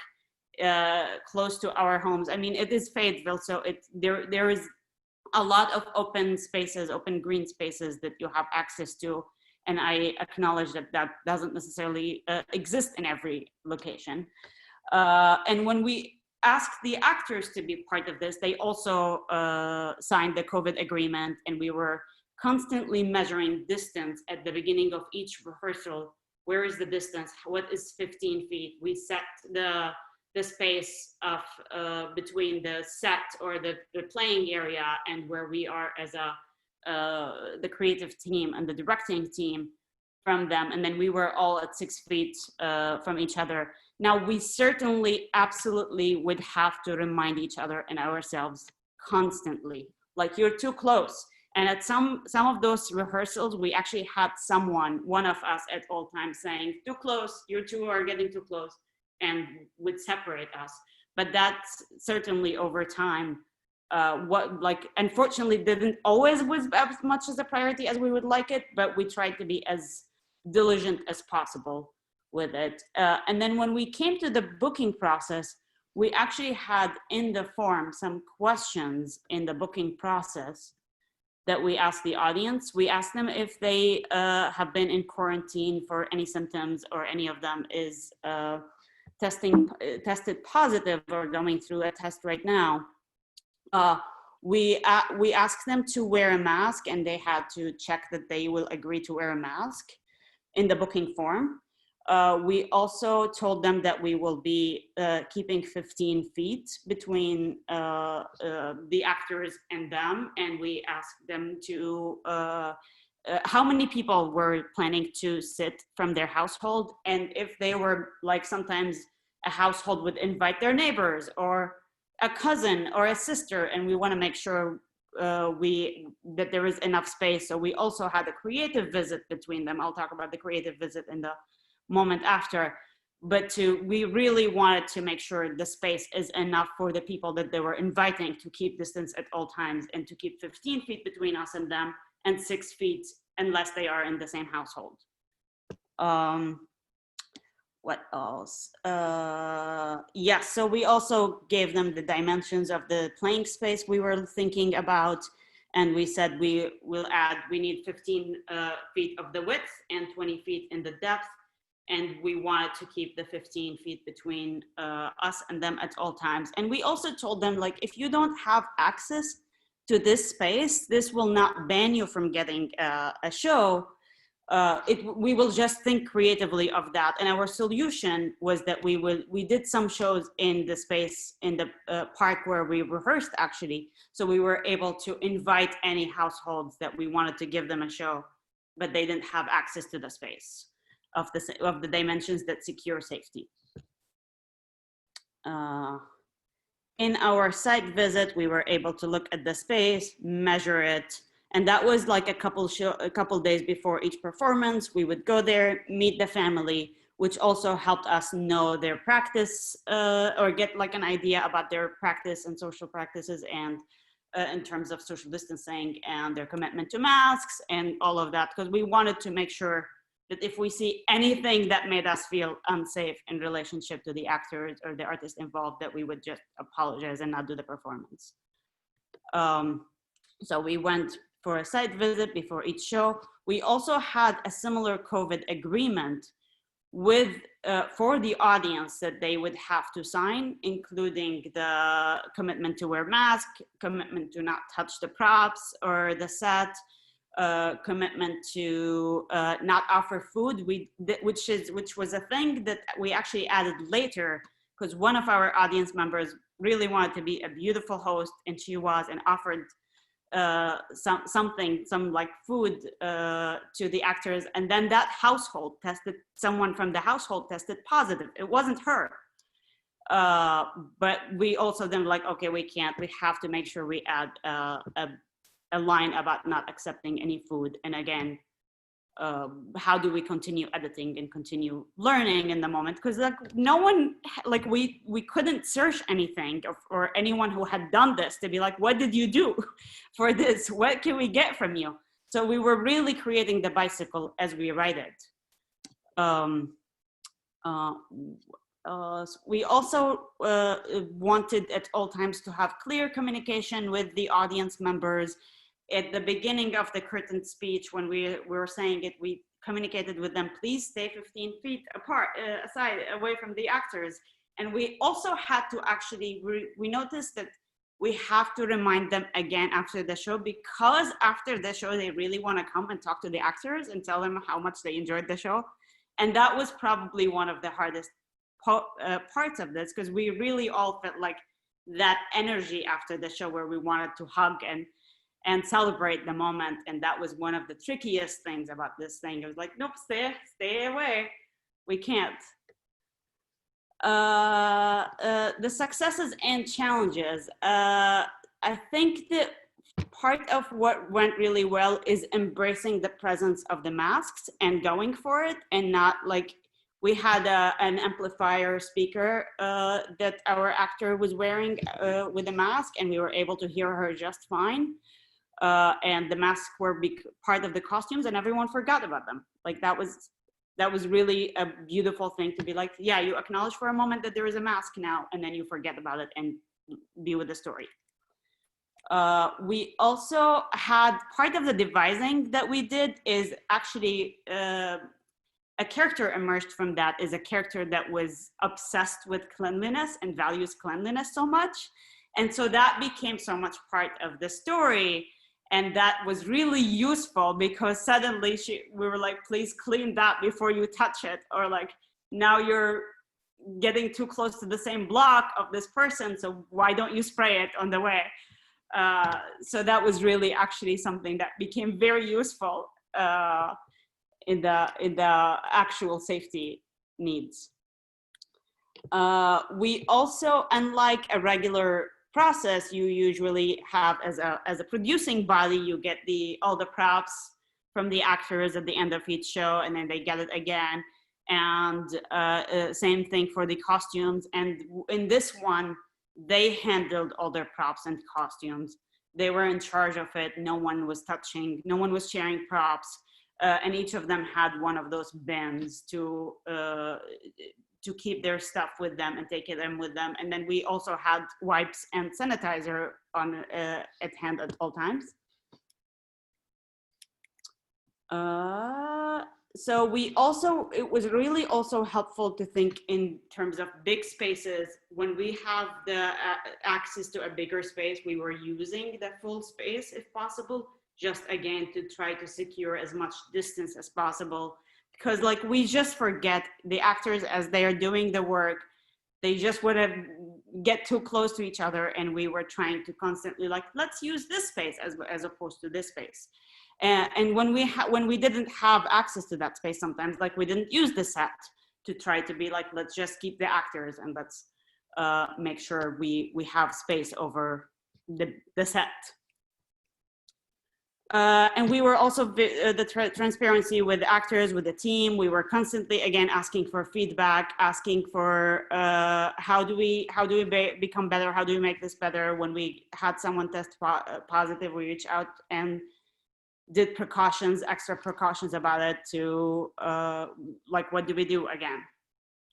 close to our homes. I mean, it is Fayetteville, so there is a lot of open spaces, open green spaces that you have access to. And I acknowledge that that doesn't necessarily exist in every location. And when we asked the actors to be part of this, they also signed the COVID agreement, and we were constantly measuring distance at the beginning of each rehearsal. Where is the distance? What is 15 feet? We set the space of between the set or the playing area and where we are as the creative team and the directing team from them. And then we were all at 6 feet from each other. Now, we certainly absolutely would have to remind each other and ourselves constantly, like, you're too close. And at some of those rehearsals, we actually had one of us at all times saying, too close, you two are getting too close, and would separate us. But that's certainly over time, unfortunately didn't always was as much as a priority as we would like it, but we tried to be as diligent as possible with it. And then when we came to the booking process, we actually had in the form some questions in the booking process that we asked the audience. We asked them if they have been in quarantine for any symptoms, or any of them is tested positive or going through a test right now. We asked them to wear a mask, and they had to check that they will agree to wear a mask in the booking form. We also told them that we will be keeping 15 feet between the actors and them, and we asked them to how many people were planning to sit from their household, and if they were, like, sometimes a household would invite their neighbors or a cousin or a sister, and we want to make sure that there is enough space. So we also had a creative visit between them. I'll talk about the creative visit in the moment after, but we really wanted to make sure the space is enough for the people that they were inviting to keep distance at all times, and to keep 15 feet between us and them, and 6 feet unless they are in the same household. What else? Yes, so we also gave them the dimensions of the playing space we were thinking about, and we said we need 15 feet of the width and 20 feet in the depth. and we wanted to keep the 15 feet between us and them at all times. And we also told them, like, if you don't have access to this space, this will not ban you from getting a show. We will just think creatively of that. And our solution was that we did some shows in the space in the park where we rehearsed, actually. So we were able to invite any households that we wanted to give them a show, but they didn't have access to the space of the dimensions that secure safety. In our site visit, we were able to look at the space, measure it, and that was like a couple days before each performance. We would go there, meet the family, which also helped us know their practice or get like an idea about their practice and social practices, and in terms of social distancing and their commitment to masks and all of that, because we wanted to make sure that if we see anything that made us feel unsafe in relationship to the actors or the artists involved, that we would just apologize and not do the performance. So we went for a site visit before each show. We also had a similar COVID agreement with for the audience that they would have to sign, including the commitment to wear masks, commitment to not touch the props or the set, commitment to not offer food, which was a thing that we actually added later, because one of our audience members really wanted to be a beautiful host, and she was, and offered some like food to the actors, and then that household someone from the household tested positive. It wasn't her, but we also then like, okay, we have to make sure we add a line about not accepting any food. And again, how do we continue editing and continue learning in the moment? Because like no one, like we couldn't search anything or anyone who had done this to be like, what did you do for this? What can we get from you? So we were really creating the bicycle as we ride it. We also wanted at all times to have clear communication with the audience members. At the beginning of the curtain speech, when we were saying it, we communicated with them, please stay 15 feet apart, aside, away from the actors. And we also had to actually, we noticed that we have to remind them again after the show, because after the show, they really want to come and talk to the actors and tell them how much they enjoyed the show. And that was probably one of the hardest parts of this, because we really all felt like that energy after the show where we wanted to hug and celebrate the moment. And that was one of the trickiest things about this thing. It was like, nope, stay away. We can't. The successes and challenges. I think that part of what went really well is embracing the presence of the masks and going for it, and not like, we had an amplifier speaker that our actor was wearing with a mask, and we were able to hear her just fine. And the masks were part of the costumes, and everyone forgot about them. Like that was really a beautiful thing to be like, yeah, you acknowledge for a moment that there is a mask now, and then you forget about it and be with the story. We also had part of the devising that we did is actually a character emerged from that, is a character that was obsessed with cleanliness and values cleanliness so much. And so that became so much part of the story. And that was really useful, because suddenly we were like, please clean that before you touch it. Or like, now you're getting too close to the same block of this person, so why don't you spray it on the way? So that was really actually something that became very useful in the actual safety needs. We also, unlike a regular process you usually have as a producing body, you get all the props from the actors at the end of each show, and then they get it again. And same thing for the costumes. And in this one, they handled all their props and costumes. They were in charge of it. No one was touching, no one was sharing props. And each of them had one of those bins to keep their stuff with them and take them with them. And then we also had wipes and sanitizer at hand at all times. so it was really also helpful to think in terms of big spaces. When we have the access to a bigger space, we were using the full space if possible, just again to try to secure as much distance as possible, because like we just forget the actors as they are doing the work, they just would have get too close to each other, and we were trying to constantly like, let's use this space as opposed to this space. And when we didn't have access to that space, sometimes like we didn't use the set to try to be like, let's just keep the actors and let's make sure we have space over the set. And we were also the transparency with actors, with the team. We were constantly, again, asking for feedback, asking for how do we become better? How do we make this better? When we had someone test positive, we reached out and did extra precautions about it to like, what do we do again?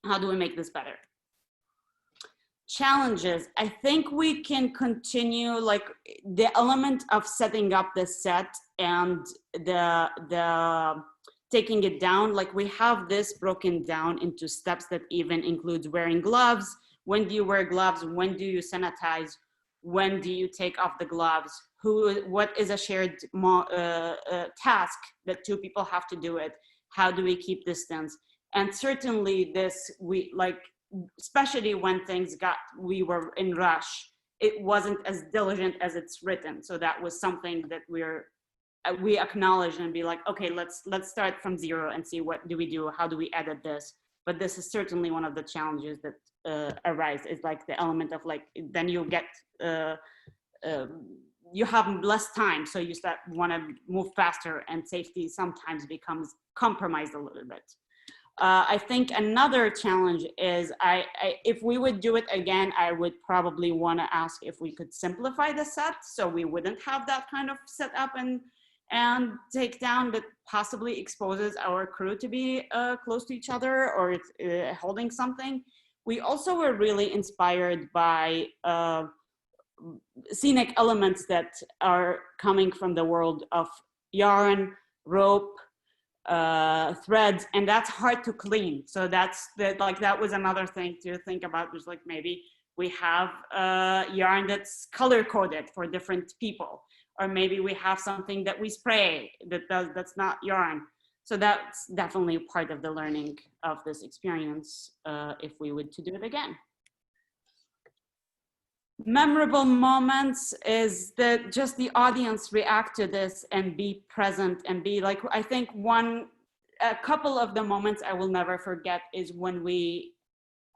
How do we make this better? Challenges, I think we can continue like the element of setting up the set and the taking it down. Like we have this broken down into steps that even includes wearing gloves. When do you wear gloves? When do you sanitize? When do you take off the gloves? What is a shared task that two people have to do it? How do we keep distance? And certainly this, especially when we were in rush, it wasn't as diligent as it's written. So that was something that we acknowledge and be like, okay, let's start from zero and see what do we do? How do we edit this? But this is certainly one of the challenges that arise, is like the element of like, then you get, you have less time. So you want to move faster, and safety sometimes becomes compromised a little bit. I think another challenge is if we would do it again, I would probably want to ask if we could simplify the set so we wouldn't have that kind of setup and take down that possibly exposes our crew to be close to each other or holding something. We also were really inspired by scenic elements that are coming from the world of yarn, rope, threads, and that's hard to clean. So that was another thing to think about, was like, maybe we have yarn that's color coded for different people, or maybe we have something that we spray that's not yarn. So that's definitely part of the learning of this experience if we would to do it again. Memorable moments is that just the audience react to this and be present and be like, I think a couple of the moments I will never forget is when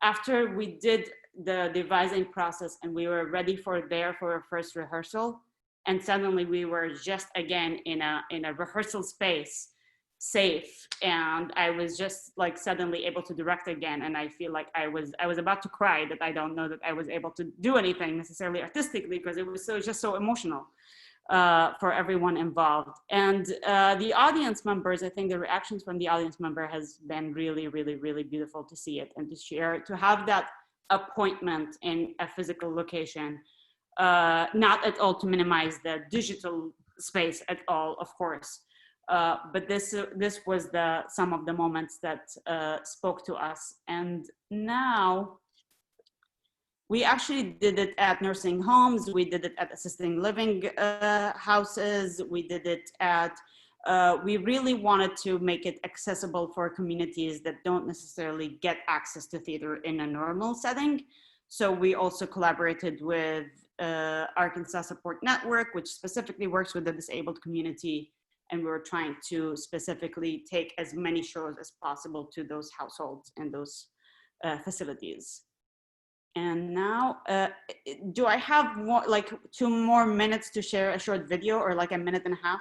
after we did the devising process and we were ready for our first rehearsal, and suddenly we were just again in a rehearsal space, safe, and I was just like suddenly able to direct again, and I feel like I was about to cry, that I don't know that I was able to do anything necessarily artistically, because it was just so emotional for everyone involved. And the audience members, I think the reactions from the audience member has been really, really, really beautiful to see it and to share, to have that appointment in a physical location, not at all to minimize the digital space at all, of course. But this was some of the moments that spoke to us. And now we actually did it at nursing homes, we did it at assisted living houses, we did it at, we really wanted to make it accessible for communities that don't necessarily get access to theater in a normal setting. So we also collaborated with Arkansas Support Network, which specifically works with the disabled community. And we were trying to specifically take as many shows as possible to those households and those facilities. And now, do I have like 2 more minutes to share a short video, or like a minute and a half?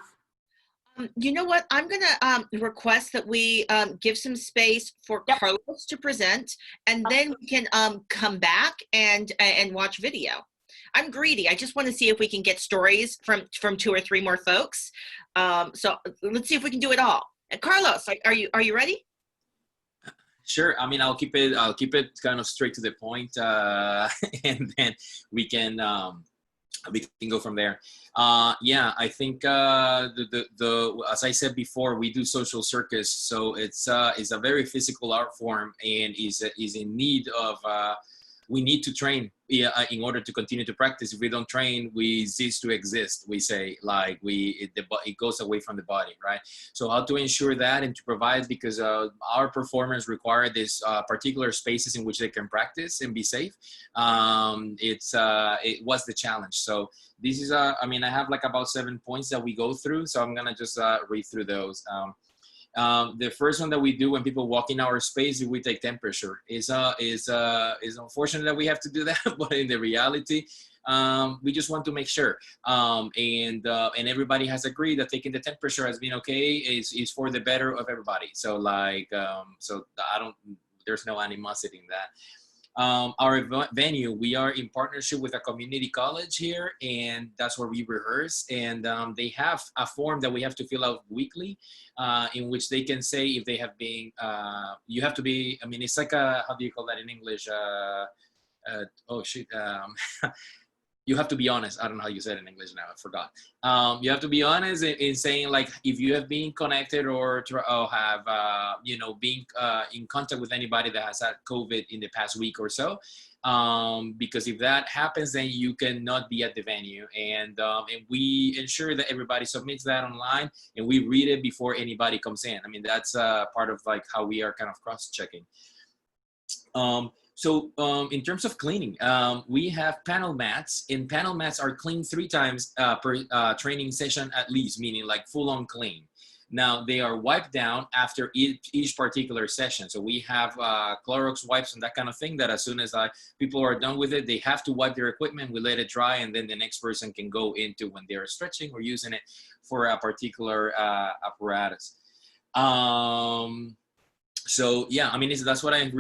You know what? I'm going to request that we give some space for Carlos to present, and then we can come back and watch video. I'm greedy. I just want to see if we can get stories from 2 or 3 more folks. So let's see if we can do it all. Carlos, are you ready? Sure. I mean, I'll keep it kind of straight to the point, and then we can we can go from there. Yeah, I think as I said before, we do social circus, so it's a very physical art form and is in need of. We need to train in order to continue to practice. If we don't train, we cease to exist. We say like it goes away from the body, right? So how to ensure that and to provide, because our performers require this particular spaces in which they can practice and be safe. It was the challenge. So this is I mean, I have like about 7 points that we go through. So I'm gonna just read through those. The first one that we do when people walk in our space is we take temperature. Is unfortunate that we have to do that, but in the reality, we just want to make sure. And everybody has agreed that taking the temperature has been okay. Is for the better of everybody. So like, there's no animosity in that. Our venue, we are in partnership with a community college here, and that's where we rehearse. And they have a form that we have to fill out weekly, in which they can say if they have been, you have to be, I mean, it's like a, how do you call that in English? You have to be honest. I don't know how you said it in English now, I forgot. You have to be honest in saying like, if you have been connected or have, been in contact with anybody that has had COVID in the past week or so. Because if that happens, then you cannot be at the venue. And we ensure that everybody submits that online and we read it before anybody comes in. I mean, that's part of like how we are kind of cross-checking. So in terms of cleaning, we have panel mats, and panel mats are cleaned 3 times per training session at least, meaning like full-on clean. Now they are wiped down after each particular session. So we have Clorox wipes and that kind of thing that as soon as people are done with it, they have to wipe their equipment, we let it dry, and then the next person can go into when they're stretching or using it for a particular apparatus. So yeah, I mean, that's what I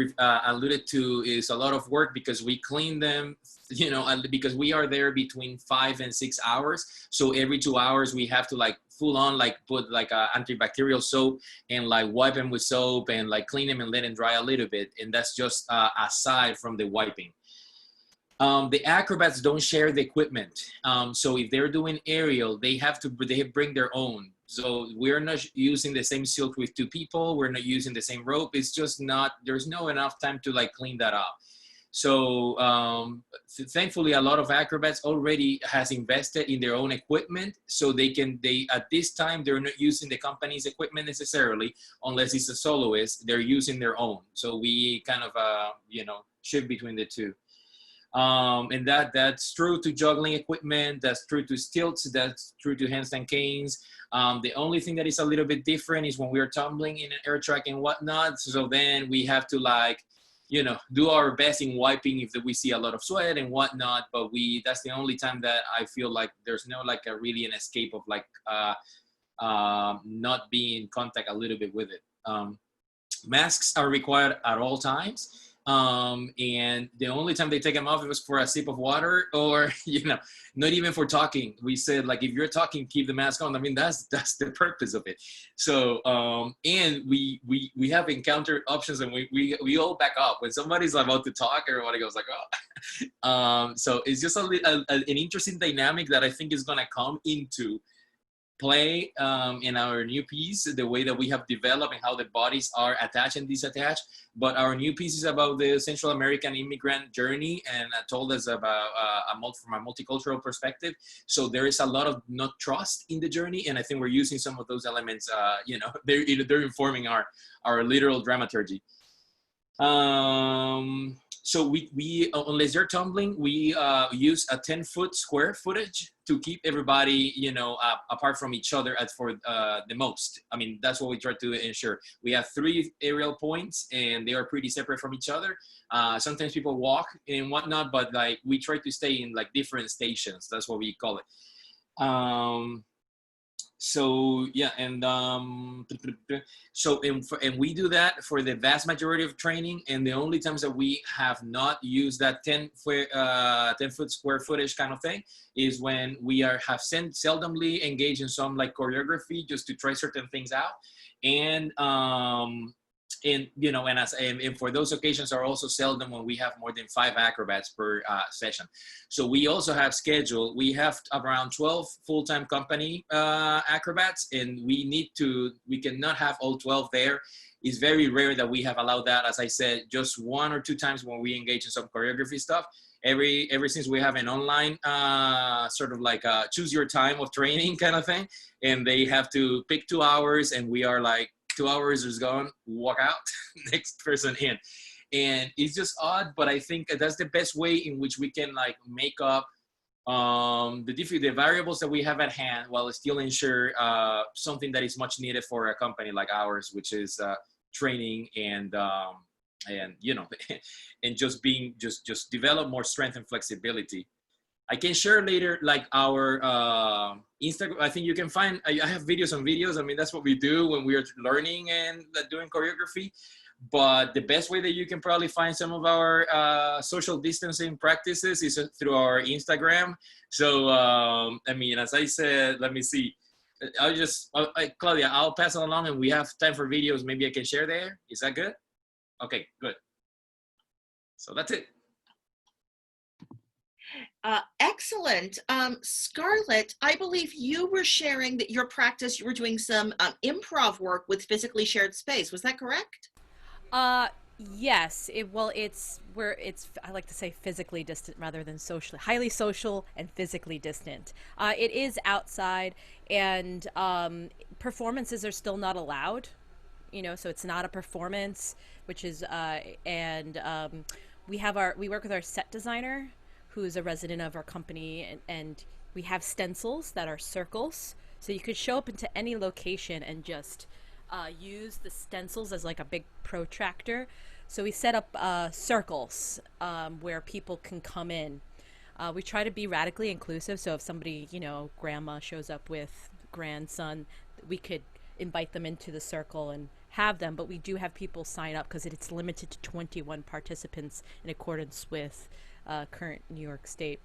alluded to, is a lot of work because we clean them, because we are there between 5 and 6 hours. So every 2 hours we have to like full on like put like antibacterial soap and like wipe them with soap and like clean them and let them dry a little bit. And that's just aside from the wiping. The acrobats don't share the equipment. So if they're doing aerial, they bring their own. So we're not using the same silk with 2 people. We're not using the same rope. It's just not, there's no enough time to like clean that up. So thankfully, a lot of acrobats already has invested in their own equipment. So they at this time, they're not using the company's equipment necessarily, unless it's a soloist, they're using their own. So we kind of, shift between the 2. And that's true to juggling equipment, that's true to stilts, that's true to handstand canes. The only thing that is a little bit different is when we're tumbling in an air track and whatnot. So then we have to like, do our best in wiping if we see a lot of sweat and whatnot. But that's the only time that I feel like there's no like really an escape of like not being in contact a little bit with it. Masks are required at all times. And the only time they take them off, it was for a sip of water or, not even for talking. We said like, if you're talking, keep the mask on. I mean, that's the purpose of it. So, and we have encountered options and we all back up when somebody's about to talk, everybody goes like, oh. So it's just an interesting dynamic that I think is going to come into play in our new piece, the way that we have developed and how the bodies are attached and disattached. But our new piece is about the Central American immigrant journey and told us about from a multicultural perspective. So there is a lot of not trust in the journey, and I think we're using some of those elements. They're informing our literal dramaturgy. So we unless they're tumbling, we use a 10-foot square footage to keep everybody, apart from each other for the most. I mean, that's what we try to ensure. We have 3 aerial points and they are pretty separate from each other. Sometimes people walk and whatnot, but like we try to stay in like different stations. That's what we call it. So yeah, and and we do that for the vast majority of training, and the only times that we have not used that 10-foot square footage kind of thing is when we have seldomly engaged in some like choreography just to try certain things out, and and you know, and for those occasions are also seldom when we have more than 5 acrobats per session. So we also have scheduled, we have around 12 full-time company acrobats, and we cannot have all 12 there. It's very rare that we have allowed that. As I said, just 1 or 2 times when we engage in some choreography stuff. Ever since we have an online sort of like choose your time of training kind of thing, and they have to pick 2 hours, and we are like, 2 hours is gone, walk out, next person in. And it's just odd, but I think that's the best way in which we can like make up the variables that we have at hand while still ensure something that is much needed for a company like ours, which is training and you know, and just being just develop more strength and flexibility. I can share later like our Instagram. I think you can find, I have videos on videos. I mean, that's what we do when we're learning and doing choreography. But the best way that you can probably find some of our social distancing practices is through our Instagram. So, I mean, as I said, let me see. Claudia, I'll pass it along, and we have time for videos. Maybe I can share there. Is that good? Okay, good. So that's it. Excellent. Scarlett, I believe you were sharing that your practice, you were doing some improv work with physically shared space. Was that correct? Yes. I like to say physically distant rather than socially, highly social and physically distant. It is outside, and performances are still not allowed, you know, so it's not a performance, which is, we work with our set designer, who's a resident of our company, and we have stencils that are circles. So you could show up into any location and just use the stencils as like a big protractor. So we set up circles where people can come in. We try to be radically inclusive. So if somebody, you know, grandma shows up with grandson, we could invite them into the circle and have them, but we do have people sign up because it's limited to 21 participants in accordance with current New York State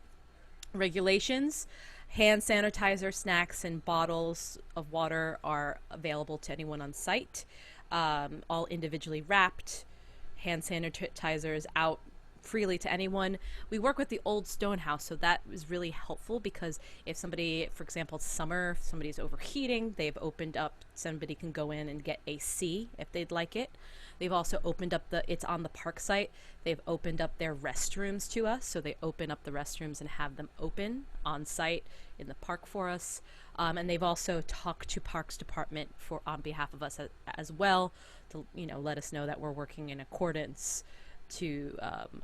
regulations. Hand sanitizer, snacks, and bottles of water are available to anyone on site, all individually wrapped. Hand sanitizers out freely to anyone. We work with the old stone house, so that is really helpful because if somebody, for example, it's summer, if somebody's overheating, they've opened up, somebody can go in and get AC if they'd like it. They've also opened up it's on the park site, they've opened up their restrooms to us, so they open up the restrooms and have them open on site in the park for us. And they've also talked to Parks Department on behalf of us as well to, you know, let us know that we're working in accordance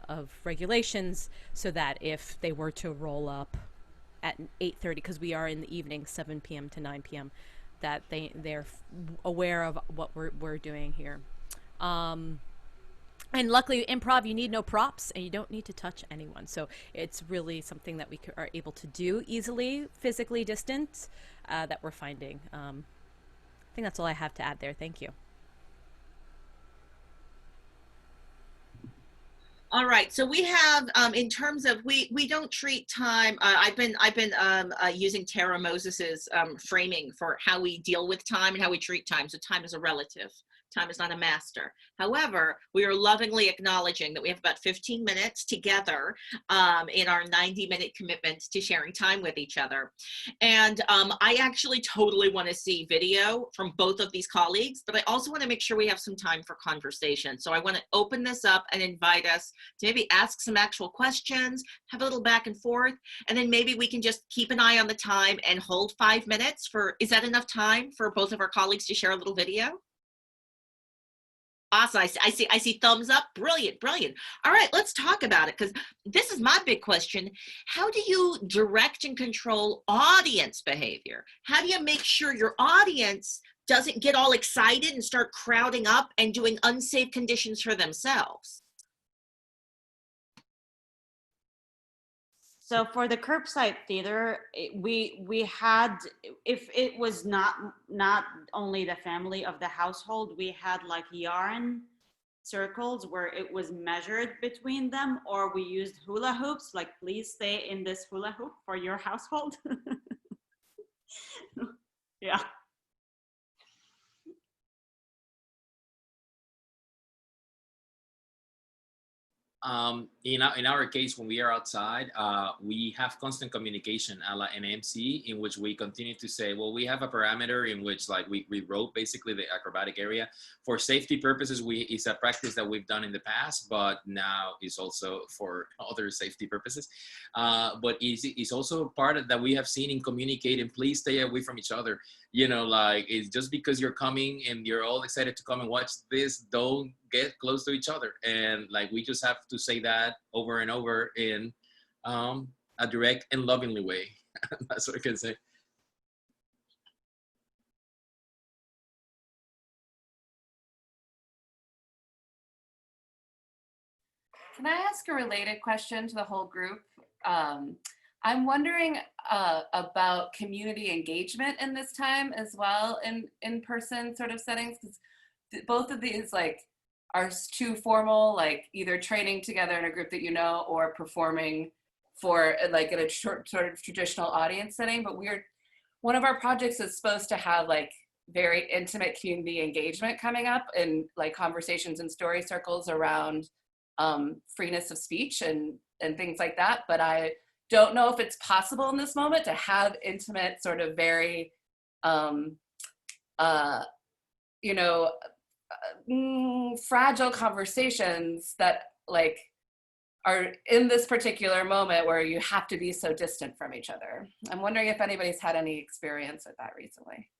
of regulations, so that if they were to roll up at 8:30, because we are in the evening, 7 p.m. to 9 p.m., that they're aware of what we're doing here. And luckily, improv, you need no props and you don't need to touch anyone. So it's really something that we are able to do easily, physically distant, that we're finding. I think that's all I have to add there. Thank you. All right, so we have, in terms of, we don't treat time, I've been using Tara Moses's framing for how we deal with time and how we treat time. So time is a relative. Time is not a master. However, we are lovingly acknowledging that we have about 15 minutes together in our 90-minute commitment to sharing time with each other. And I actually totally want to see video from both of these colleagues, but I also want to make sure we have some time for conversation. So I want to open this up and invite us to maybe ask some actual questions, have a little back and forth, and then maybe we can just keep an eye on the time and hold 5 minutes for, is that enough time for both of our colleagues to share a little video? Awesome. I see thumbs up. Brilliant, brilliant. All right, let's talk about it, because this is my big question. How do you direct and control audience behavior? How do you make sure your audience doesn't get all excited and start crowding up and doing unsafe conditions for themselves? So for the curbside theater, we had, if it was not only the family of the household, we had like yarn circles where it was measured between them, or we used hula hoops, like please stay in this hula hoop for your household. Yeah. in our case, when we are outside, we have constant communication a la NMC, in which we continue to say, well, we have a parameter in which like we wrote basically the acrobatic area for safety purposes. It's a practice that we've done in the past, but now it's also for other safety purposes. But it's also part of that we have seen in communicating, please stay away from each other. You know, like, it's just because you're coming and you're all excited to come and watch this, don't get close to each other. And like, we just have to say that over and over in a direct and lovingly way. That's what I can say. Can I ask a related question to the whole group? I'm wondering about community engagement in this time as well, in in-person sort of settings, because both of these like are too formal, like either training together in a group that you know or performing for like in a short sort of traditional audience setting. But one of our projects is supposed to have like very intimate community engagement coming up, and like conversations and story circles around freeness of speech and things like that. But I don't know if it's possible in this moment to have intimate, sort of very, fragile conversations that like are in this particular moment where you have to be so distant from each other. I'm wondering if anybody's had any experience with that recently.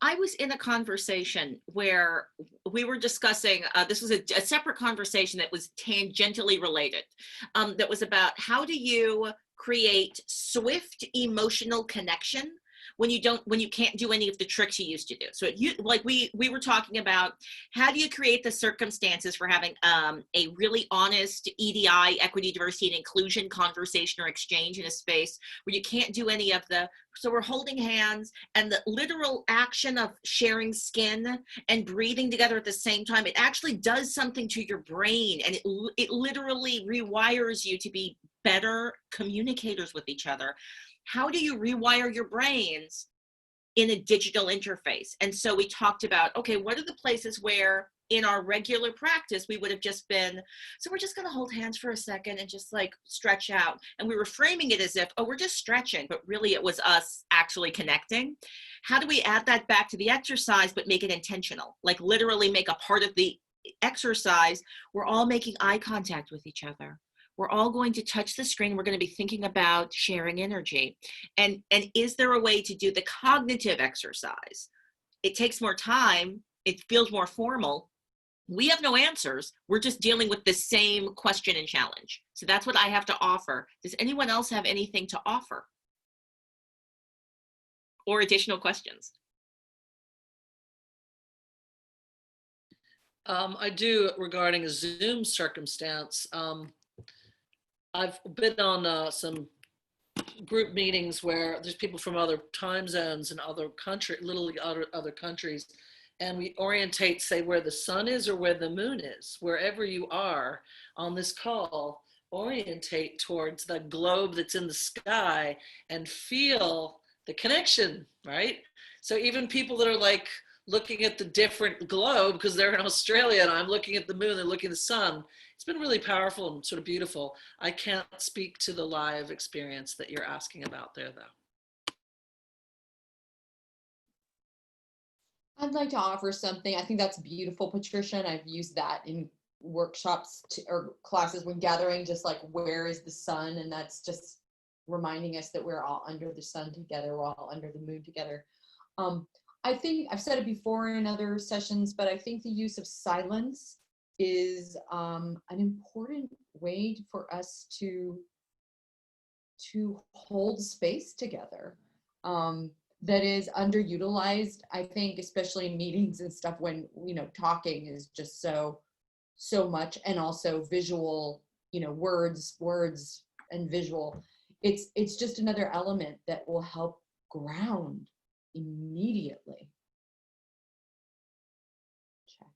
I was in a conversation where we were discussing, this was a separate conversation that was tangentially related, that was about how do you create swift emotional connection when you can't do any of the tricks you used to do. So we were talking about, how do you create the circumstances for having a really honest EDI, equity, diversity, and inclusion conversation or exchange in a space where you can't do any of so we're holding hands, and the literal action of sharing skin and breathing together at the same time, it actually does something to your brain, and it literally rewires you to be better communicators with each other. How do you rewire your brains in a digital interface? And so we talked about, okay, what are the places where in our regular practice we would have just been, so we're just going to hold hands for a second and just like stretch out, and we were framing it as if, oh, we're just stretching, but really it was us actually connecting. How do we add that back to the exercise but make it intentional, like literally make a part of the exercise we're all making eye contact with each other, we're all going to touch the screen, we're going to be thinking about sharing energy, and is there a way to do the cognitive exercise? It takes more time, it feels more formal. We have no answers. We're just dealing with the same question and challenge. So that's what I have to offer. Does anyone else have anything to offer? Or additional questions? I do, regarding a Zoom circumstance. I've been on some group meetings where there's people from other time zones and other countries, and we orientate, say, where the sun is or where the moon is. Wherever you are on this call, orientate towards the globe that's in the sky and feel the connection, right? So even people that are like looking at the different globe because they're in Australia and I'm looking at the moon and looking at the sun, it's been really powerful and sort of beautiful. I can't speak to the live experience that you're asking about there, though. I'd like to offer something. I think that's beautiful, Patricia, and I've used that in workshops or classes when gathering, just like, where is the sun? And that's just reminding us that we're all under the sun together, we're all under the moon together. I think I've said it before in other sessions, but I think the use of silence is an important way for us to hold space together. That is underutilized, I think, especially in meetings and stuff, when, talking is just so much, and also visual, words and visual. It's just another element that will help ground immediately. Check.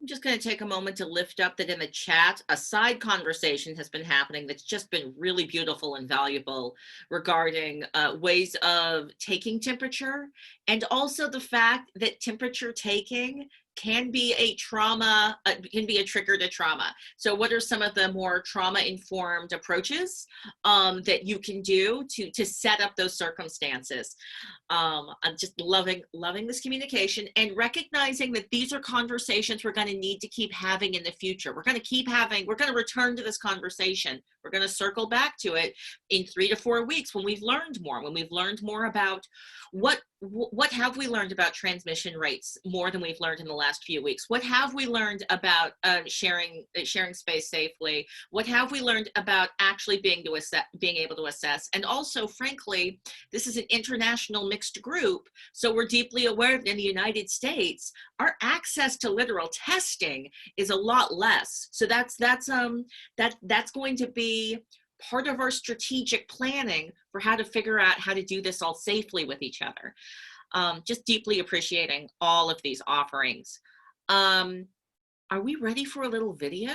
I'm just going to take a moment to lift up that in the chat, a side conversation has been happening that's just been really beautiful and valuable regarding ways of taking temperature, and also the fact that temperature taking can be a trauma, can be a trigger to trauma. So what are some of the more trauma-informed approaches that you can do to set up those circumstances? I'm just loving this communication and recognizing that these are conversations we're going to need to keep having in the future. We're going to return to this conversation. We're going to circle back to it in 3 to 4 weeks when we've learned more about what have we learned about transmission rates more than we've learned in the last few weeks? What have we learned about sharing space safely? What have we learned about actually being able to assess? And also, frankly, this is an international mixed group, so we're deeply aware that in the United States, our access to literal testing is a lot less. So that's going to be part of our strategic planning for how to figure out how to do this all safely with each other. Just deeply appreciating all of these offerings. Are we ready for a little video?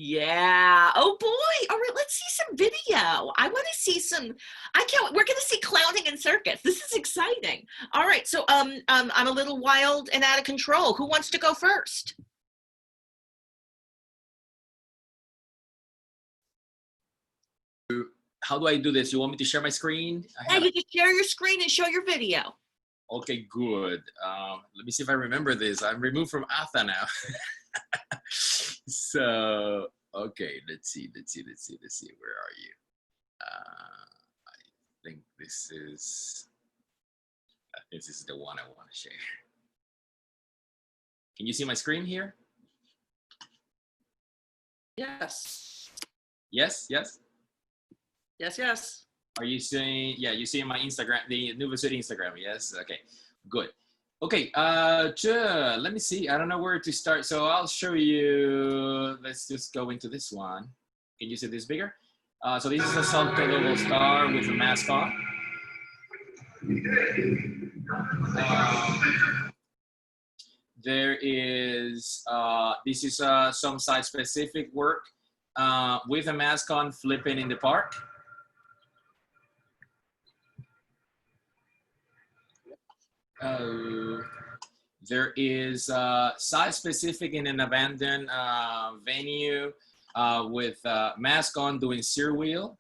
Yeah. Oh boy. All right, let's see some video. I want to see some, we're going to see clowning and circus. This is exciting. All right. So I'm a little wild and out of control. Who wants to go first? How do I do this? You want me to share my screen? Yeah, you can share your screen and show your video. Okay, good. Let me see if I remember this. I'm removed from ATHA now. So, okay, let's see. Where are you? I think this is the one I want to share. Can you see my screen here? Yes. Yes, yes. Yes. Are you seeing? Yeah, you see my Instagram, the Nuva City Instagram. Yes. Okay. Good. Okay. Let me see. I don't know where to start, so I'll show you. Let's just go into this one. Can you see this bigger? So this is a Salto logo star with a mask on. There is. This is some site-specific work with a mask on, flipping in the park. There is site-specific in an abandoned venue with mask on doing steer wheel.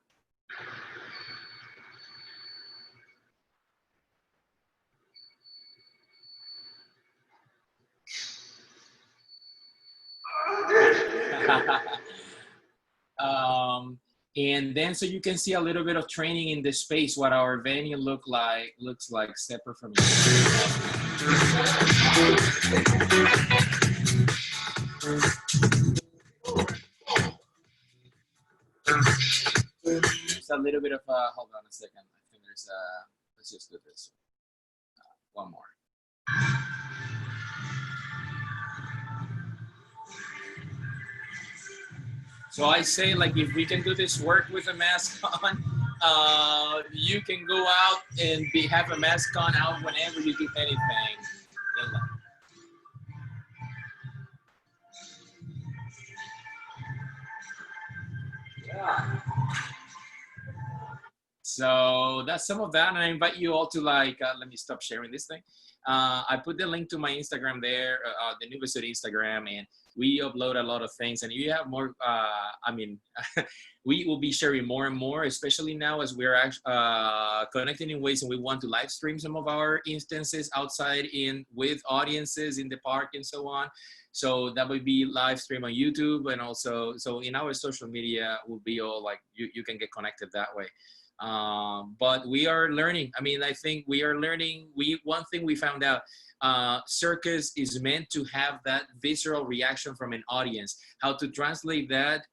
And then so you can see a little bit of training in the space, what our venue looks like separate from you. There's a little bit of hold on a second. I think there's let's just do this. One more. So I say, like, if we can do this work with a mask on, you can go out and have a mask on out whenever you do anything in life. Yeah. So that's some of that, and I invite you all to let me stop sharing this thing. I put the link to my Instagram there, the Nuva City Instagram, and we upload a lot of things, and you have more, we will be sharing more and more, especially now as we're connecting in ways, and we want to live stream some of our instances outside with audiences in the park and so on. So that would be live stream on YouTube, and also, so in our social media will be all you can get connected that way. But we are learning. I think we are learning. One thing we found out, circus is meant to have that visceral reaction from an audience. How to translate that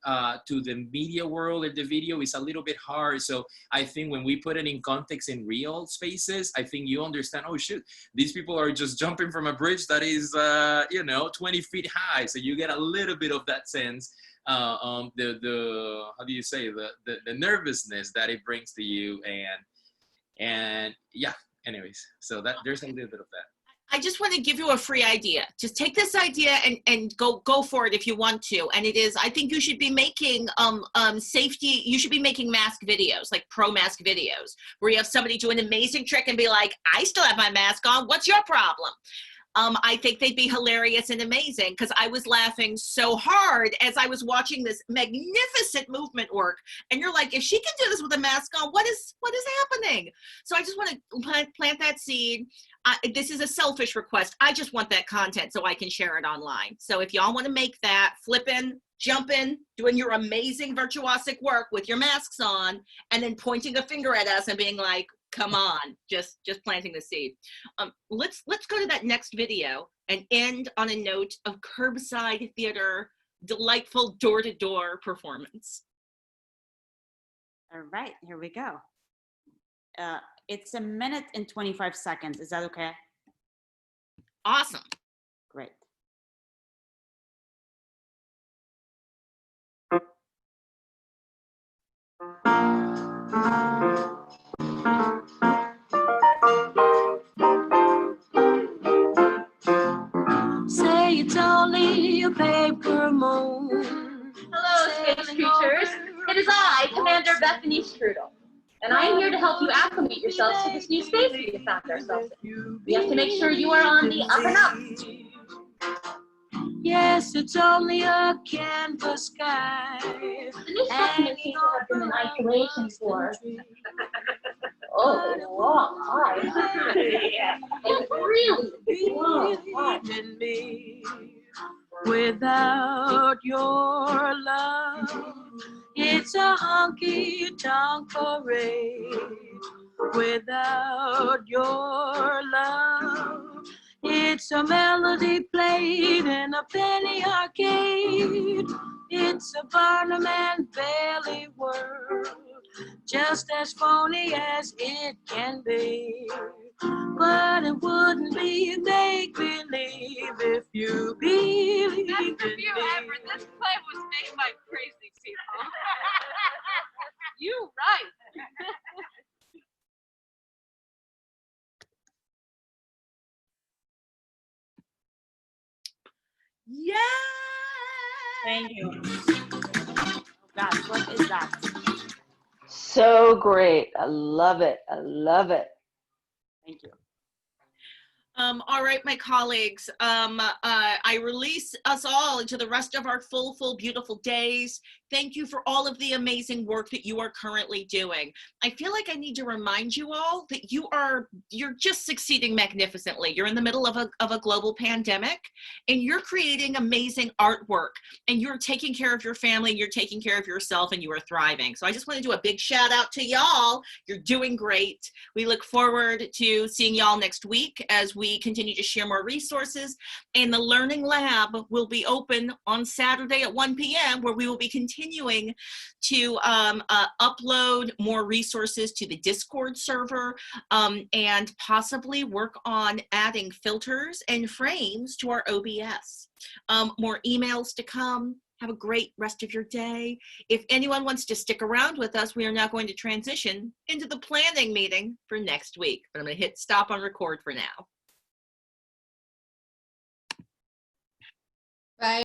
to the media world and the video is a little bit hard. So I think when we put it in context in real spaces, I think you understand, oh shoot, these people are just jumping from a bridge that is 20 feet high. So you get a little bit of that sense. How do you say, the nervousness that it brings to you, and yeah, anyways, so that there's a little bit of that. I just want to give you a free idea. Just take this idea and go for it if you want to. And it is, I think you should be making safety, you should be making mask videos, like pro mask videos, where you have somebody do an amazing trick and be like, I still have my mask on, what's your problem? I think they'd be hilarious and amazing, because I was laughing so hard as I was watching this magnificent movement work. And you're like, if she can do this with a mask on, what is happening? So I just want to plant that seed. This is a selfish request. I just want that content so I can share it online. So if y'all want to make that, flipping, jumping, doing your amazing virtuosic work with your masks on, and then pointing a finger at us and being like, come on, just planting the seed. Let's go to that next video and end on a note of curbside theater, delightful door-to-door performance. All right, here we go. It's 1 minute and 25 seconds. Is that okay? Awesome. Great. Say it's only a paper moon. Hello, space creatures. It is I, Commander Bethany Strudel, and I am here to help you acclimate yourselves to this new space we have found ourselves in. We have to make sure you are on the up and up. Yes, it's only a canvas sky. The new specimen seems to have been in isolation for a long time. Yeah, a really long time. Without your love, it's a honky-tonk parade. Without your love, it's a melody played in a penny arcade. It's a Barnum and Bailey world, just as phony as it can be. But it wouldn't be make-believe if you believe in me. Best review ever. This play was made by crazy people. You right. Yeah. Thank you. Oh gosh, what is that? So great. I love it. I love it. Thank you. All right, my colleagues, I release us all into the rest of our full, beautiful days. Thank you for all of the amazing work that you are currently doing. I feel like I need to remind you all that you're just succeeding magnificently. You're in the middle of a global pandemic, and you're creating amazing artwork, and you're taking care of your family, and you're taking care of yourself, and you are thriving. So I just want to do a big shout out to y'all. You're doing great. We look forward to seeing y'all next week as we continue to share more resources. And the Learning Lab will be open on Saturday at 1 p.m. where we will be continuing to upload more resources to the Discord server and possibly work on adding filters and frames to our OBS. More emails to come. Have a great rest of your day. If anyone wants to stick around with us, we are now going to transition into the planning meeting for next week. But I'm going to hit stop on record for now. Bye.